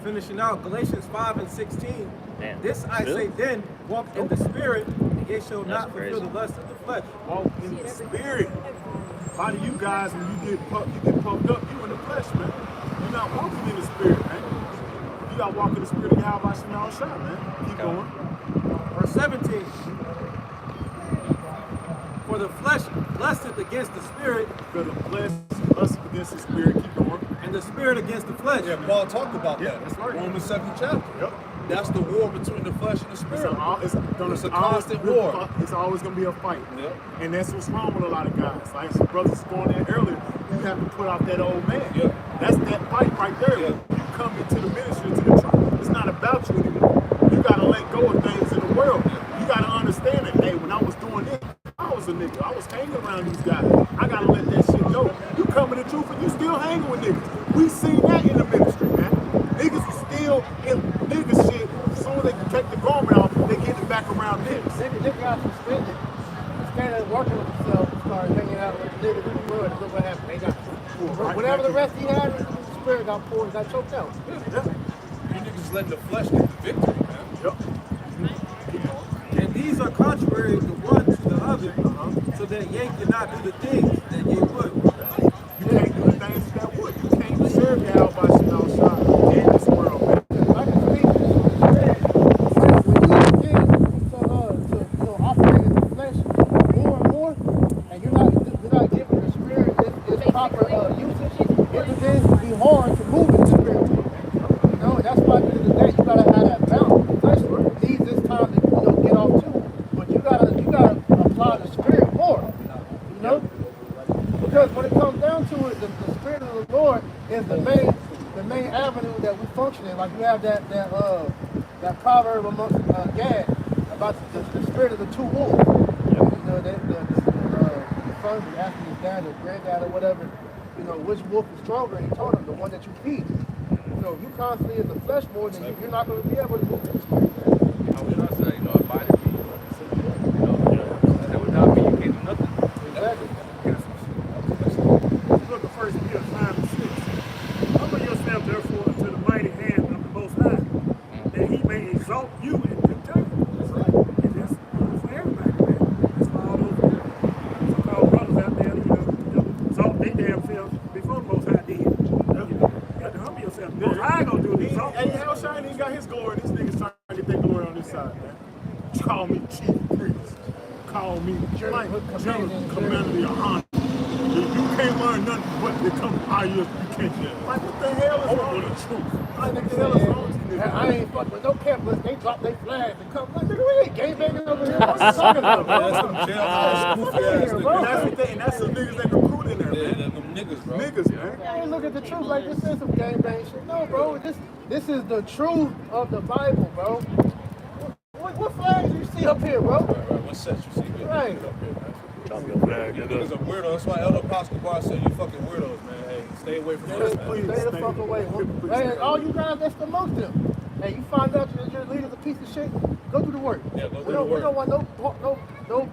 Finishing out Galatians 5 and 16. Damn. This I say then, walk in the spirit, and ye shall not crazy. fulfill the lust of the flesh. Walk in the spirit. A lot of you guys, when you get pumped up, you in the flesh, man. You're not walking in the spirit, man. You got to walk in the spirit of Yahweh Shem Shah, man. Keep going. Verse 17. For the flesh lusteth against the spirit, For the flesh lust against the spirit. Keep going. and the spirit against the flesh. Yeah, Paul talked about Yeah, that. that's right. Romans 2nd chapter. Yep. That's the war between the flesh and the spirit. It's a constant war. It's always going to be a fight. Yep. And that's what's wrong with a lot of guys. Like some brothers going in earlier, you have to put off that old man. Yep. That's that fight right there. Yep. You come into the ministry, to the church. It's not about you anymore. You got to let go of things in the world. You got to understand that, hey, when I was doing this, I was a nigga. I was hanging around these guys. I got to let that shit go. You come in the truth and you still hanging with niggas. We seen that in the ministry, man. Niggas is still in niggas shit. As soon as they can take the garment off, they get it back around niggas. Nigga got suspended. Instead of working with himself, he started hanging out with niggas in the world. Look what happened. They got whatever the rest he had, the spirit got poured, got choked out. Yeah. You niggas letting the flesh get the victory, man. Yep. And these are contrary the one to the other, so that ye cannot do the things that ye would. You can't do the things that would. You can't serve Yahweh Shem Shah in this world, man. I can speak to when you begin to operate in the flesh more and more, and you're not giving the spirit its proper usage, it begins to be hard to move in the spirit. You know, and that's why at the end of the day you gotta have that balance. The flesh needs this time to get off too, but you gotta apply the spirit more. You know, because when it comes down to it, the spirit of the Lord is the main avenue that we function in. Like you have that proverb amongst Gad about the spirit of the two wolves. You know, the son was asking his dad or granddad or whatever, you know, which wolf is stronger, and he told him the one that you feed. So if you constantly in the flesh more, then you're not going to be able to move in the spirit. I was trying to say, abide in me. That would not mean you can't do nothing. Exactly. Look at 1 Peter 5 and 6. Humble yourself, therefore, unto the mighty hand of the Most Shine ain't got his glory. This nigga's trying to get their glory on this side, man. Call me chief priest. Call me general commander of your honor. You can't learn nothing but to come higher. You can't. Like, what the hell is wrong with the truth? Like, what the hell is wrong with you? I ain't fucking with no campers. They drop their flags and come. Like, nigga, we ain't gangbanging over here. What you talking about, bro? That's some jailhouse goofy ass And that's the thing. And that's some niggas that recruit in there, man. them niggas, bro. Niggas, man. I ain't look at the truth like this is some gangbang shit. No, bro. This is the truth of the Bible, bro. What flags you see up here, bro? What set you see here? Right. Niggas are weirdos. That's why Elder Pascal Bar said you fucking weirdos, man. Hey, stay away from us, man. Stay the fuck away. Hey, all you guys that's amongst them. Hey, you find out that your leader's a piece of shit, go do the work. Yeah, go do We the work. don't want no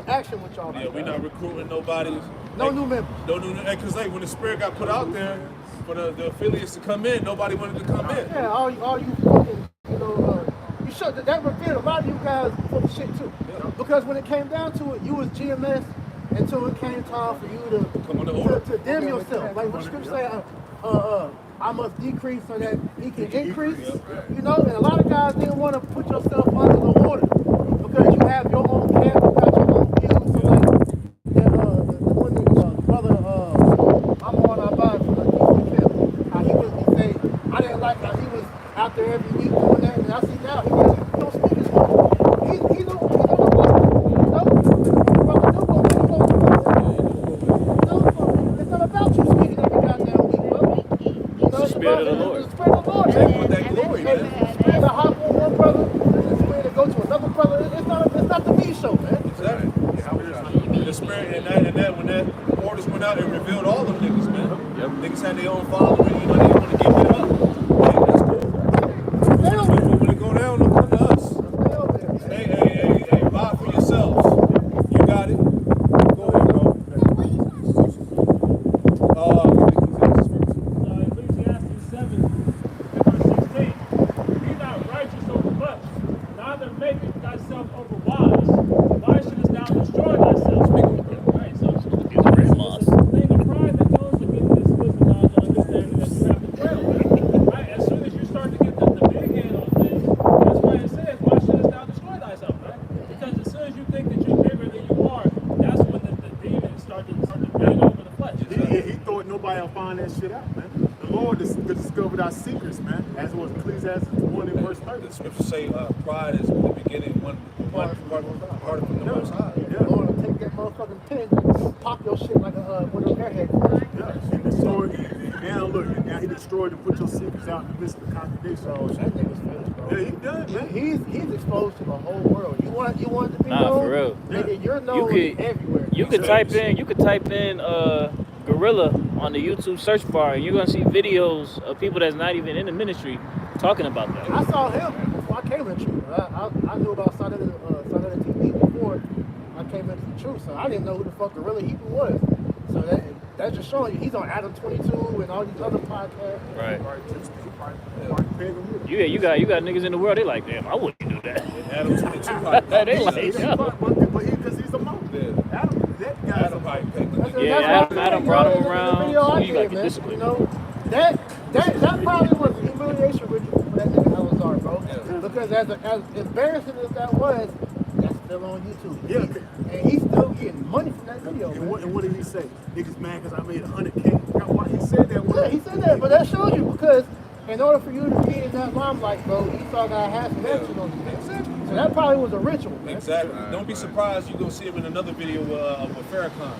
action with y'all. Yeah, we not recruiting nobody. No new members. No new, because like when the spirit got put out there for the affiliates to come in, nobody wanted to come in. Yeah, all you fucking, you showed that revealed a lot of you guys full of shit too. Yeah. Because when it came down to it, you was GMS until it came time for you to Come on the order. to dim yourself. Like what scripture say, I must decrease so that he can increase. You know, and a lot of guys didn't want to put yourself under the order because you have your own camp, you got your own views. So like that one brother I'm on our body from the Eastern camp, how he say, I didn't like how he was out there every week doing that, and I see now he don't speak his word. He don't what, it's not about you speaking every goddamn week, bro. It's the Spirit of the Lord. It's the Spirit of the Lord. Take on that glory, man. Spirit to hop on one brother, and the Spirit to go to another brother. It's not the me show, man. Exactly. The spirit and that when that orders went out, it revealed all them niggas, man. Yep. Niggas had their own following, you know, they didn't want to give it up. Hey, that's cool. When it go down, look at us. Hey, buy for yourselves. You got it. Go ahead, bro. Ecclesiastes 7, verse 16. Be not righteous over much, neither make thyself over wise. Why shouldest thou destroy thyself? Right, so it's a thing of pride that goes against this wisdom, knowledge, and understanding that you have to dwell with. Right? As soon as you start to get the big head on things, that's why it says, why shouldest thou destroy thyself, right? Because as soon as you think that you're bigger than you are, that's when the demons start to bring over the flesh. He thought nobody will find that shit out, man. The Lord discovered our secrets, man, as it was Ecclesiastes 1 and verse 30. The scriptures say pride is the beginning, one part from the Most High. The Lord will take that motherfucking pen and pop your shit like a with an airhead. Yeah, he destroyed. Now look, now he destroyed and put your secrets out in the midst of the congregation. So that nigga's finished, bro. Yeah, he done, man. He's exposed to the whole world. You want to be Nah, known? for real. Nigga, you're known everywhere. You could type in Gorilla on the YouTube search bar, and you're gonna see videos of people that's not even in the ministry talking about that. I saw him before I came into truth. I knew about Son of the TV before I came into the truth, so I didn't know who the fuck Gorilla Hebrew was. So that's just showing you he's on Adam 22 and all these other podcasts. Right. Yeah, You got niggas in the world. They like, damn, I wouldn't do that. Adam 22 They like, yeah. But he's a monk. Adam, that guy's a monk. Adam brought him around. The video I So you gotta did, get man. disciplined. You know, that probably was a humiliation ritual for that nigga Elazar, bro. Because as embarrassing as that was, that's still on YouTube. Yeah. And he's still getting money from that video. And what did he say? Niggas mad because I made 100K. Why he said that? Yeah, he said that, but that shows you because in order for you to be in that limelight, bro, you saw that have some action on you. Exactly. So that probably was a ritual, man. Exactly. Don't be surprised you go see him in another video with Farrakhan.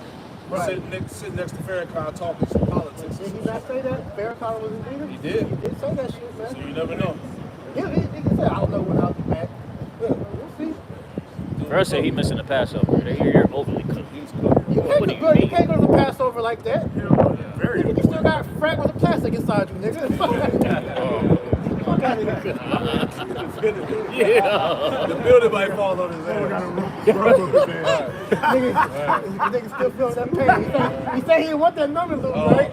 Right. Sitting next to Farrakhan talking some politics. Did he not say that? Farrakhan was his leader? He did. He did say that shit, man. So you never know. He said, I don't know when I'll be back. Yeah, we'll see. First said he missing the Passover. They hear you're overly cooked. He's cool. You What do you mean? can't go to the Passover like that. Very Nigga, you still got fragments of plastic inside you, nigga. Fuck out of here. Yeah. The building might fall on his ass. Nigga still feeling that pain. He said he didn't want that number loose, right?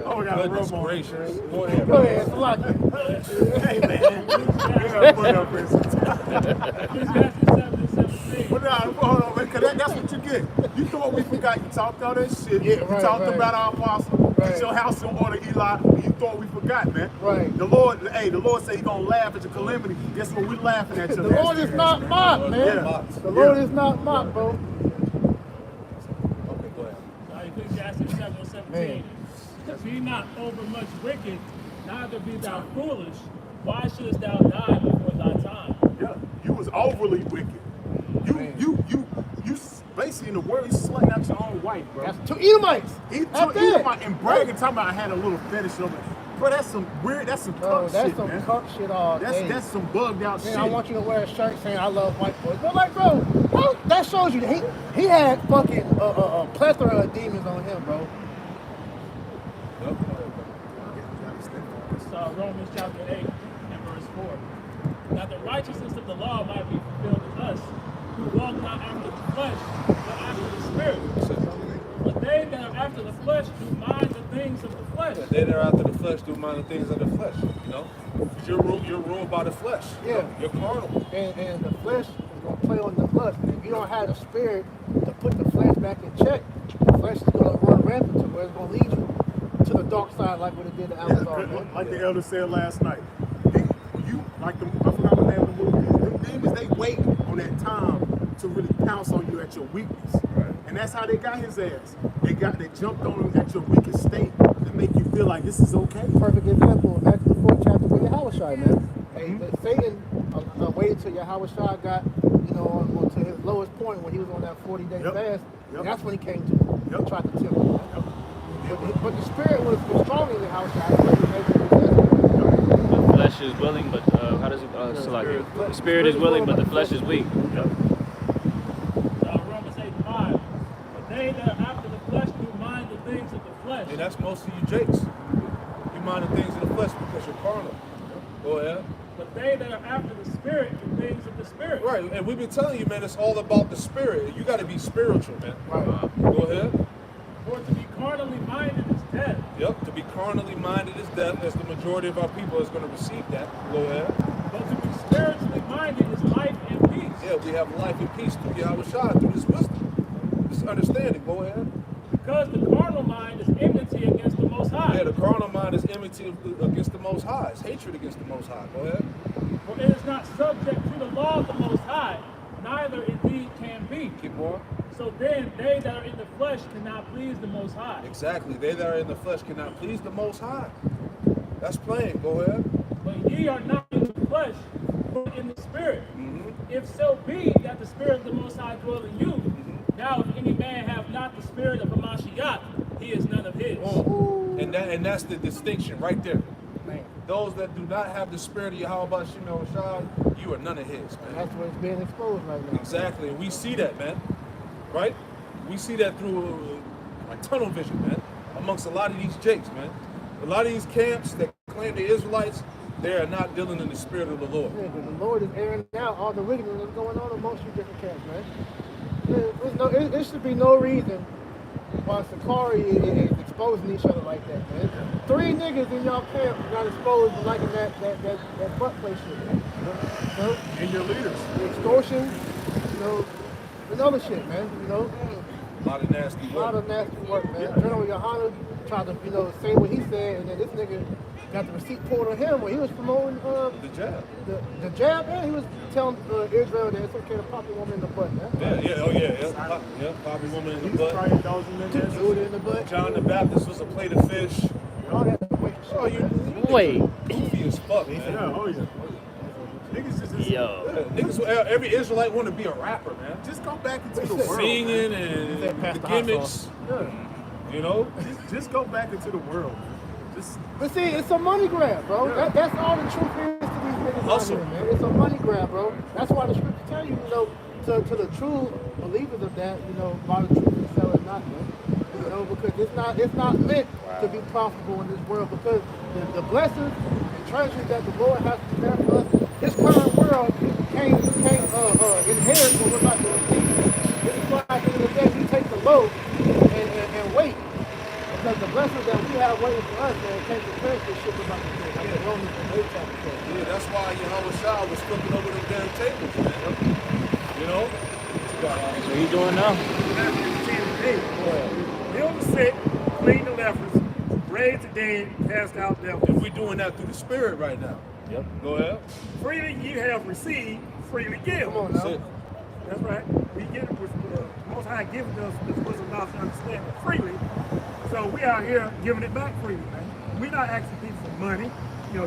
Oh, we got a Goodness rope on. gracious. Go ahead. Go ahead, it's a lot. Hey, man. We gotta put up here sometime. Ecclesiastes 7 and 17. But nah, hold on, man, because that's what you get. You thought we forgot you talked all that shit. Yeah, You right, talked right. about our apostle. Get your house in order, Eli. You thought we forgot, man. Right. The Lord said He gonna laugh at your calamity. Guess what? We laughing at your The Lord is not mocked, man. Yeah. The Lord is not mocked, bro. Okay, go ahead. Ecclesiastes 7:17. Be not overmuch wicked, neither be thou foolish. Why shouldst thou die before thy time? Yeah, you was overly wicked. You basically in the word, you slutting out your own wife, bro. That's two Edomites. Edomite and bragging, talking about I had a little fetish of it. Bro, that's some weird, that's some cuck That's shit, some man. cuck shit all day. That's some bugged out Man, shit. I want you to wear a shirt saying I love white boys. But like, bro, that shows you that he had fucking a plethora of demons on him, bro. Romans chapter 8 and verse 4. That the righteousness of the law might be fulfilled in us, who walk not after the flesh, but after the Spirit. But they that are after the flesh do mind the things of the flesh. They that are after the flesh do mind the things of the flesh, you know? You're ruled by the flesh. Yeah. You're carnal. And the flesh is going to play on the lust. If you don't have the spirit to put the flesh back in check, the flesh is going to run rampant to where it's going to lead you to the dark side like what it did to Alazar. Like the elder said last night. I forgot what name of the movie. The demons, they wait on that time to really pounce on you at your weakness. Right. And that's how they got his ass. They jumped on him at your weakest state to make you feel like this is okay. Perfect example, back to the 4th chapter with Yahushua, man. Hey, Satan waited till Yahushua got, on to his lowest point when he was on that 40-day fast. And that's when he came to him. He tried to tempt him. But the spirit was stronger than Yahushua. The flesh is willing, but how does it? The spirit is willing, but the flesh is weak. Romans 8:5. But they that are after the flesh do mind the things of the flesh. And that's most of you jakes. You mind the things of the flesh because you're carnal. Go ahead. But they that are after the Spirit do things of the Spirit. Right, and we've been telling you, man, it's all about the spirit. You got to be spiritual, man. Right. Go ahead. For to be carnally minded is death. Yep, to be carnally minded is death, as the majority of our people is going to receive that. Go ahead. But to be spiritually minded is life and peace. Yeah, we have life and peace through Yahushua, through this wisdom, this understanding. Go ahead. Because the carnal mind is enmity against the Most High. Yeah, the carnal mind is enmity against the Most High. It's hatred against the Most High. Go ahead. For it is not subject to the law of the Most High, neither indeed can be. Keep going. So then, they that are in the flesh cannot please the Most High. Exactly. They that are in the flesh cannot please the Most High. That's plain. Go ahead. But ye are not in the flesh, but in the Spirit. If so be that the Spirit of the Most High dwell in you. Now, if any man have not the Spirit of Hamashiach, he is none of his. And that's the distinction right there. Man. Those that do not have the Spirit of Yahweh Shai, you are none of his, man. That's what's being exposed right now. Exactly. And we see that, man. Right? We see that through like tunnel vision, man. Amongst a lot of these jakes, man. A lot of these camps that claim the Israelites, they are not dealing in the spirit of the Lord. Yeah, because the Lord is airing out all the wickedness that's going on amongst you different camps, man. There should be no reason why Sakari is exposing each other like that, man. 3 niggas in y'all camp got exposed for liking that butt play shit, man. And your leaders. The extortion, and other shit, man. A lot of nasty A lot work. of nasty work, man. General Yohana tried to, say what he said, and then this nigga got the receipt pulled on him when he was promoting The jab. the jab, man. He was telling Israel that it's okay to pop a woman in the butt, man. Yeah. Poppy woman in the butt. Probably indulging in that. Do it in the butt. John the Baptist was a plate of fish. All that wicked shit. Oh, you Wait. goofy as fuck, man. Yeah. Niggas just Yo. Niggas, every Israelite want to be a rapper, man. just go back into the world. Singing man. and said pass the the hot gimmicks, sauce. Yeah. you know. Just go back into the world. Just But see, it's a money grab, bro. That's all the truth is to these niggas Hustle. out here, man. It's a money grab, bro. That's why the scripture tell you, to the true believers of that, buy the truth and sell it not, man. Because it's not meant to be profitable in this world. Because the blessings and treasures that the Lord has prepared for us, this current world can't inherit what we're about to receive. This is why at the end of the day we take the load and wait. Because the blessings that we have waiting for us, man, can't compare to this shit we're about to do. Like the Romans and 8 chapter said. Yeah, that's why Yahweh Shai was flipping over them damn tables, man. You know? What are you doing now? Matthew 10 and 8. Heal the sick, clean the lepers, raised the dead, cast out devils. If we're doing that through the Spirit right now. Yep. Go ahead. Freely you have received, freely give. Come on That's now. it. That's right. We get it with Most High giving us this wisdom, knowledge, and understanding freely. So we out here giving it back freely, man. We're not asking people for money,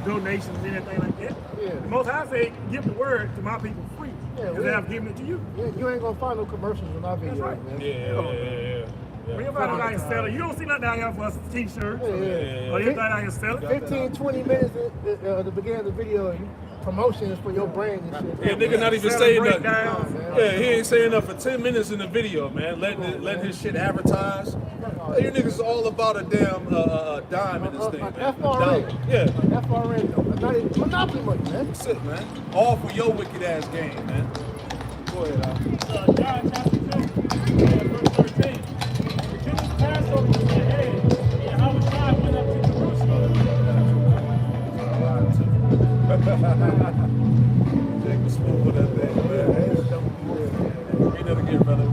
donations, anything like that. Yeah. The Most High say, give the word to my people free. Yeah, Because I've given it to you. Yeah, you ain't gonna find no commercials in our videos, right. man. Yeah. We ain't about out here selling. You don't see nothing out here for us t-shirts. Yeah. Or anything out here selling. 15, 20 minutes at the beginning of the video, promotions for your brand and shit. Yeah, nigga not even Selling saying nothing. breakdowns. Yeah, he ain't saying nothing for 10 minutes in the video, man. Letting his shit advertise. Hey, you niggas is all about a damn dime in this thing, man. FRA. Dime. Yeah, FRA, not even monopoly money, man. that's it, man. All for your wicked ass game, man. Go ahead, Al. John chapter 2, verse 13. The Jews' Passover was ahead, and Yahushua went up to Jerusalem. Jake was smooth with that thing, man. Ain't nothing again, brother.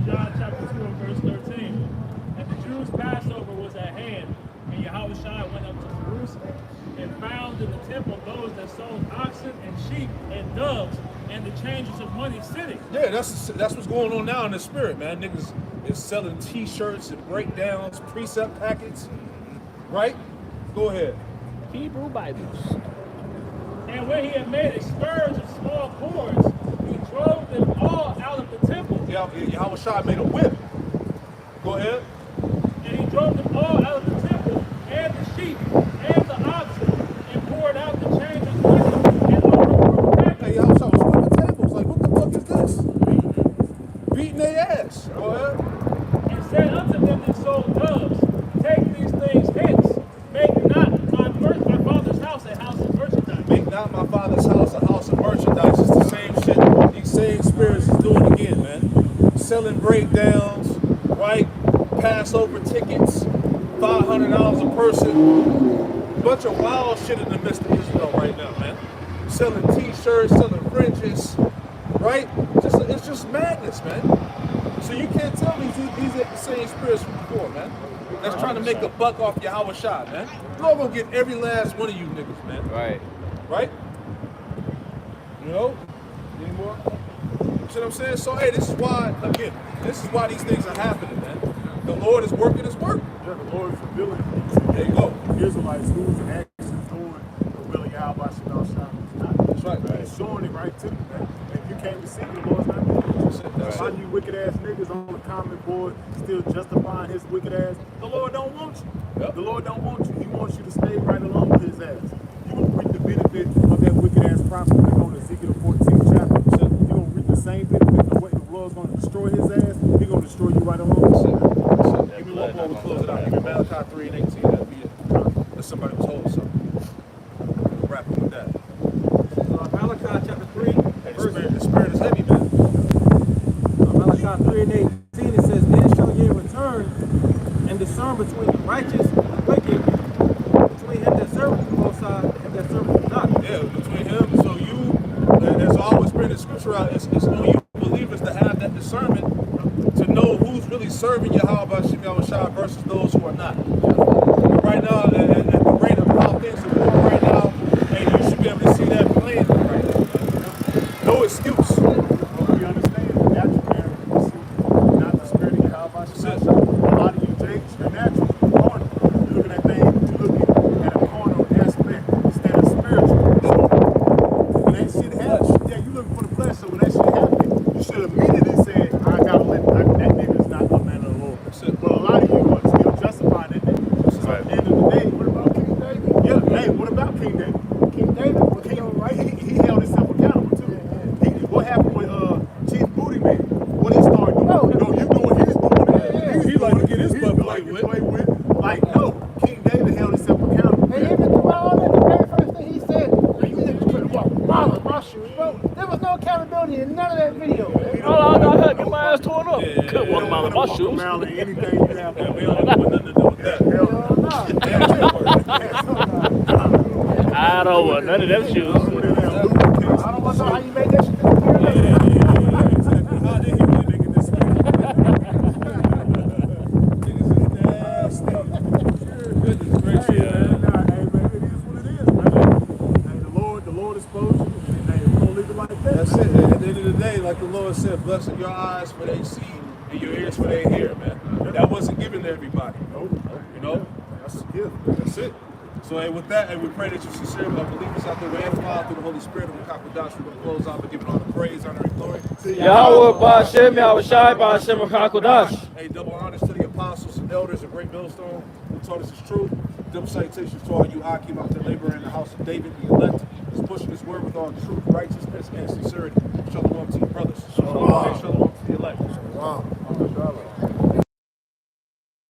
John chapter 2, verse 13. And the Jews' Passover was at hand, and Yahushua went up to Jerusalem, and found in the temple those that sold oxen and sheep and doves, and the changers of money sitting. Yeah, that's what's going on now in the spirit, man. Niggas is selling t-shirts and breakdowns, precept packets, right? Go ahead. Hebrew Bibles. And when he had made a scourge of small cords, he drove them all out of the temple. Yahushua made a whip. Go ahead. And he drove them all out of the temple, and the sheep, and the oxen, and poured out the changers' money, and overthrew Hey, packets. Yahushua was flipping tables. Like, what the fuck is this? Beating their ass. Go ahead. And said unto them that sold doves, take these things hence, make not my father's house a house of merchandise. Make not my father's house a house of merchandise. It's the same shit. These same spirits is doing again, man. Selling breakdowns, right? Passover tickets, $500 a person. Bunch of wild shit in the midst of Israel right now, man. Selling t-shirts, selling fringes, right? It's just madness, man. So you can't tell me these are the same spirits from before, man. That's trying to make a buck off Yahushua, man. Lord gonna get every last one of you niggas, man. Right. Right? You know? Any more? See what I'm saying? So hey, this is why these things are happening, man. The Lord is working his work. Yeah, the Lord is revealing There you go. the Israelites who's actually doing the will of Yahweh Shah. That's right. He's showing it right to you, man. If you can't receive it, the Lord's not doing it. That's Why it. you wicked ass niggas on the comment board still justifying his wicked ass? The Lord don't want you. Yep. The Lord don't want you. He wants you to stay right along with his ass. You gonna reap the benefit of that wicked ass prophet when you go to Ezekiel 14th chapter. You gonna reap the same benefit of what the Lord's gonna destroy his ass. He gonna destroy you right along with it. Give me one more, we'll close it out. Give me Malachi 3 and 18. That'd be it. Unless somebody was holding something. We'll wrap it with that. Malachi chapter 3, Hey, verse the spirit is heavy, man. Malachi 3 and 18, it says, then shall ye return and discern between the righteous and the wicked, between him that serveth the Most High and him that serveth not. Yeah, between him, so you, there's always been a scripture out, it's on you believers to have that discernment to know who's really serving Yahweh Shah versus those who are not. Right now, at the rate of how things are going right now, and you should be able to see that playing right now. No excuse. We understand the natural man, not the spirit of Yahweh Shah. A lot of you Jakes, you're natural, carnal. You're looking at things, you're looking at a carnal aspect instead of spiritual. When that shit happens, yeah, you're looking for the flesh, so when that shit happens, you should immediately say, I gotta let that nigga's not a man of the Lord. But a lot of you are still justifying that nigga. So at the end of the day, what about King David? Yeah, hey, what about King David? King David, he held himself accountable too. What happened with Chief Booty Man? What he started doing? No, you doing his doing. He like to get his butt played with. Like, no, King David held himself accountable. And even throughout all that, the very first thing he said, you niggas better walk a mile in my shoes, bro. There was no accountability in none of that video, man. Oh, I had get my ass torn up. Couldn't walk a mile in my Walk a shoes. mile in anything you have Yeah, on. we don't want nothing to do with that. I don't want none of them shoes. I don't want to know how you made that shit. How did he really make it this way? Niggas is nasty. Goodness gracious. full exposure, and they full legal like that. That's it. At the end of the day, like the Lord said, blessed your eyes for they see and your ears for they hear, man. That wasn't given to everybody. You know? That's a gift. That's it. So hey, with that, and we pray that you sincerely are believers out there. We edify through the Holy Spirit of the Kakodash. We're going to close out by giving all the praise, honor, and glory. Yahweh Ba'Shem, Yahweh Shai Ba'Shem HaKadosh. Hey, double honors to the apostles and elders of Great Millstone who taught us this truth. Double salutations to all you Akim out there laboring in the house of David, the elect, who's pushing his word with all truth, righteousness, and sincerity. Shalom to your brothers. Shalom to the elect. Wow.